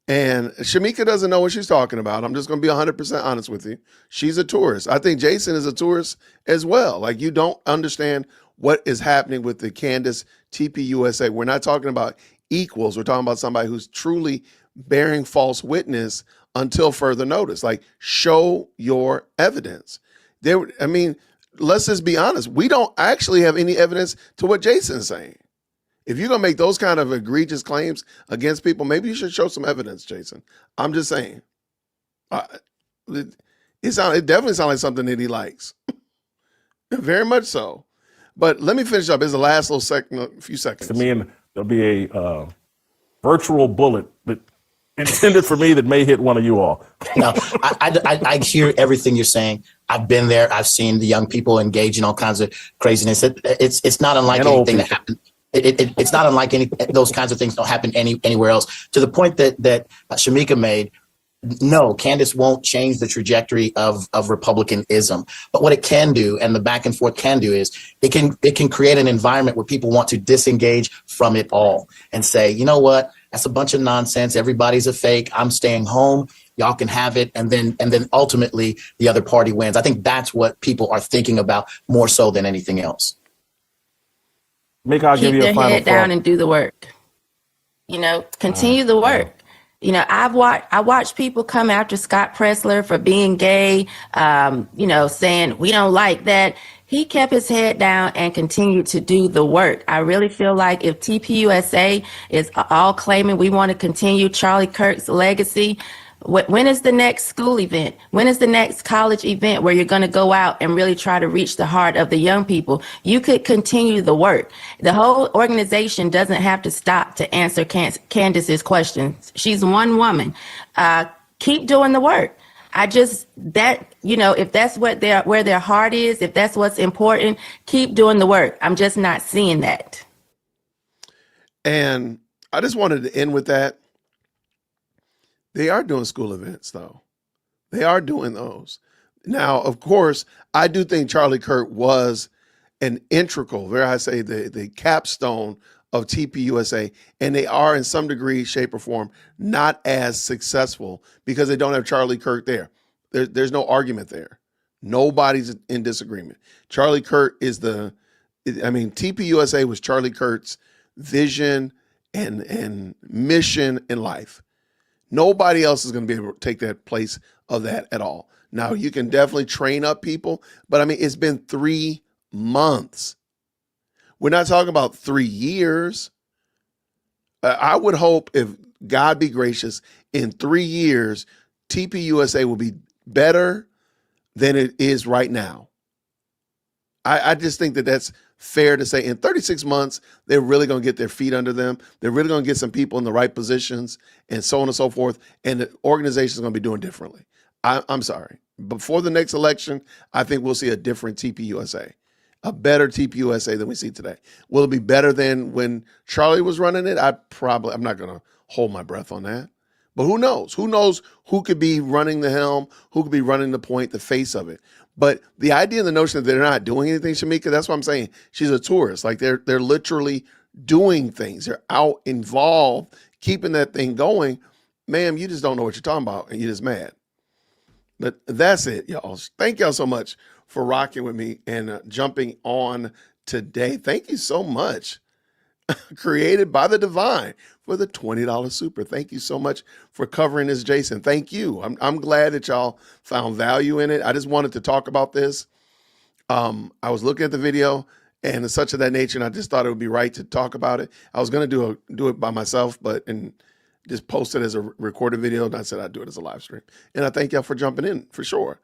And Shamika doesn't know what she's talking about. I'm just going to be 100% honest with you. She's a tourist. I think Jason is a tourist as well. Like, you don't understand what is happening with the Candace TPUSA. We're not talking about equals. We're talking about somebody who's truly bearing false witness until further notice. Like, show your evidence. I mean, let's just be honest. We don't actually have any evidence to what Jason's saying. If you're going to make those kind of egregious claims against people, maybe you should show some evidence, Jason. I'm just saying. It definitely sounds like something that he likes. Very much so. But let me finish up. It's the last few seconds. To me, and there'll be a virtual bullet that intended for me that may hit one of you all. No, I hear everything you're saying. I've been there. I've seen the young people engage in all kinds of craziness. It's not unlike And anything that happened. It's not unlike those kinds of things don't happen anywhere else. To the point that Shamika made, no, Candace won't change the trajectory of Republicanism. But what it can do, and the back and forth can do, is it can create an environment where people want to disengage from it all and say, you know what, that's a bunch of nonsense. Everybody's a fake. I'm staying home. Y'all can have it, and then ultimately the other party wins. I think that's what people are thinking about more so than anything else. I'll give Keep you a their final head down thought. and do the work. Continue the work. I watched people come after Scott Pressler for being gay, saying we don't like that. He kept his head down and continued to do the work. I really feel like if TPUSA is all claiming we want to continue Charlie Kirk's legacy, when is the next school event? When is the next college event where you're going to go out and really try to reach the heart of the young people? You could continue the work. The whole organization doesn't have to stop to answer Candace's questions. She's one woman. Keep doing the work. If that's where their heart is, if that's what's important, keep doing the work. I'm just not seeing that. And I just wanted to end with that. They are doing school events, though. They are doing those. Now, of course, I do think Charlie Kirk was an integral, the capstone of TPUSA, and they are in some degree, shape, or form not as successful because they don't have Charlie Kirk there. There's no argument there. Nobody's in disagreement. Charlie Kirk TPUSA was Charlie Kirk's vision and mission in life. Nobody else is going to be able to take that place of that at all. Now, you can definitely train up people, but it's been 3 months. We're not talking about 3 years. I would hope, if God be gracious, in 3 years, TPUSA will be better than it is right now. I just think that that's fair to say. In 36 months, they're really going to get their feet under them. They're really going to get some people in the right positions and so on and so forth. And the organization is going to be doing differently. I'm sorry. Before the next election, I think we'll see a different TPUSA, a better TPUSA than we see today. Will it be better than when Charlie was running it? I'm not going to hold my breath on that. But who knows? Who knows who could be running the helm, who could be running the point, the face of it. But the idea and the notion that they're not doing anything, Shamika, that's what I'm saying. She's a tourist. Like, they're literally doing things. They're out involved, keeping that thing going. Ma'am, you just don't know what you're talking about, and you're just mad. But that's it, y'all. Thank y'all so much for rocking with me and jumping on today. Thank you so much. Created by the Divine for the $20 super. Thank you so much for covering this, Jason. Thank you. I'm glad that y'all found value in it. I just wanted to talk about this. I was looking at the video and it's such of that nature, and I just thought it would be right to talk about it. I was going to do it by myself, and just post it as a recorded video. And I said I'd do it as a live stream. And I thank y'all for jumping in, for sure.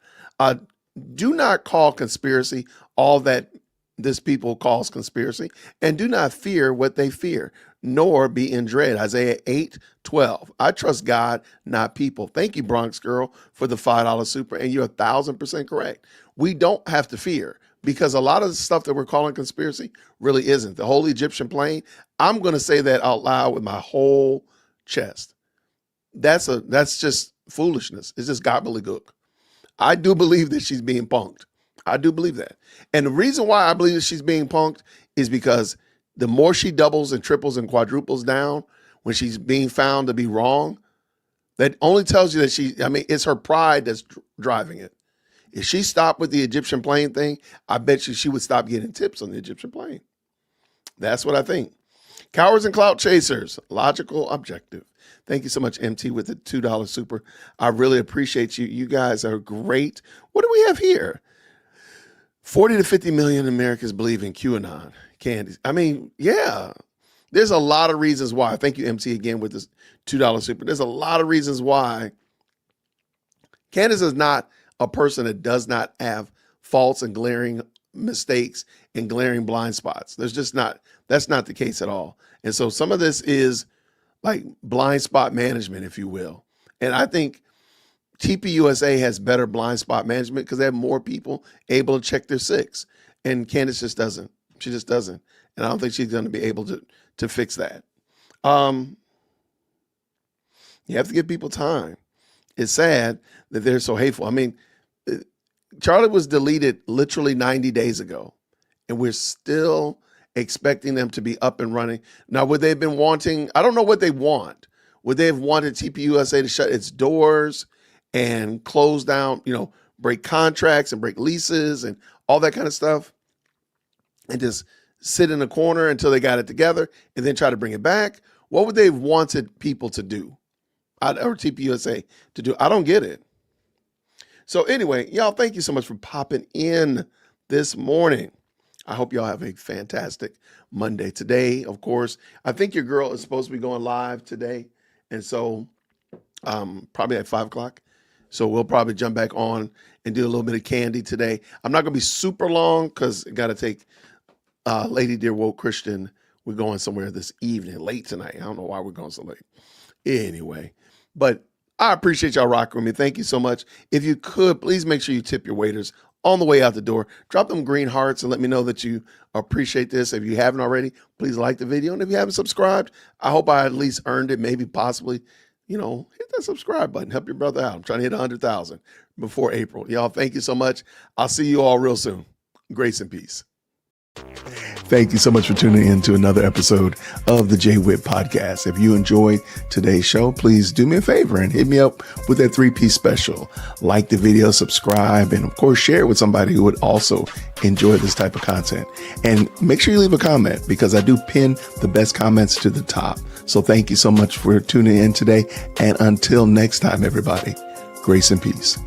Do not call conspiracy all that this people calls conspiracy, and do not fear what they fear, nor be in dread. Isaiah 8:12. I trust God, not people. Thank you, Bronx Girl, for the $5 super. And you're 1,000% correct. We don't have to fear, because a lot of the stuff that we're calling conspiracy really isn't. The whole Egyptian plane, I'm going to say that out loud with my whole chest. That's just foolishness. It's just gobbledygook. I do believe that she's being punked. I do believe that. And the reason why I believe that she's being punked is because the more she doubles and triples and quadruples down when she's being found to be wrong, that only tells you that it's her pride that's driving it. If she stopped with the Egyptian plane thing, I bet you she would stop getting tips on the Egyptian plane. That's what I think. Cowards and clout chasers, logical, objective. Thank you so much, MT, with the $2 super. I really appreciate you. You guys are great. What do we have here? 40 to 50 million Americans believe in QAnon. Candies. Yeah. There's a lot of reasons why. Thank you, MT, again with this $2 super. There's a lot of reasons why. Candace is not a person that does not have faults and glaring mistakes and glaring blind spots. That's not the case at all. And so some of this is like blind spot management, if you will. And I think TPUSA has better blind spot management because they have more people able to check their six. And Candace just doesn't. She just doesn't. And I don't think she's going to be able to fix that. You have to give people time. It's sad that they're so hateful. Charlie was deleted literally 90 days ago, and we're still expecting them to be up and running. Now, would they have been wanting, I don't know what they want. Would they have wanted TPUSA to shut its doors and close down, break contracts and break leases and all that kind of stuff, and just sit in a corner until they got it together and then try to bring it back? What would they have wanted people to do, or TPUSA to do? I don't get it. So anyway, y'all, thank you so much for popping in this morning. I hope y'all have a fantastic Monday. Today, of course, I think your girl is supposed to be going live today. And so probably at 5 o'clock. So we'll probably jump back on and do a little bit of candy today. I'm not going to be super long because I got to take Lady Dear Woke Christian. We're going somewhere this evening, late tonight. I don't know why we're going so late. Anyway, but I appreciate y'all rocking with me. Thank you so much. If you could, please make sure you tip your waiters on the way out the door. Drop them green hearts and let me know that you appreciate this. If you haven't already, please like the video. And if you haven't subscribed, I hope I at least earned it, maybe possibly, hit that subscribe button. Help your brother out. I'm trying to hit 100,000 before April. Y'all, thank you so much. I'll see you all real soon. Grace and peace. Thank you so much for tuning in to another episode of the Jay Witt Podcast. If you enjoyed today's show, please do me a favor and hit me up with that 3-piece special. Like the video, subscribe, and of course, share it with somebody who would also enjoy this type of content. And make sure you leave a comment because I do pin the best comments to the top. So thank you so much for tuning in today. And until next time, everybody, grace and peace.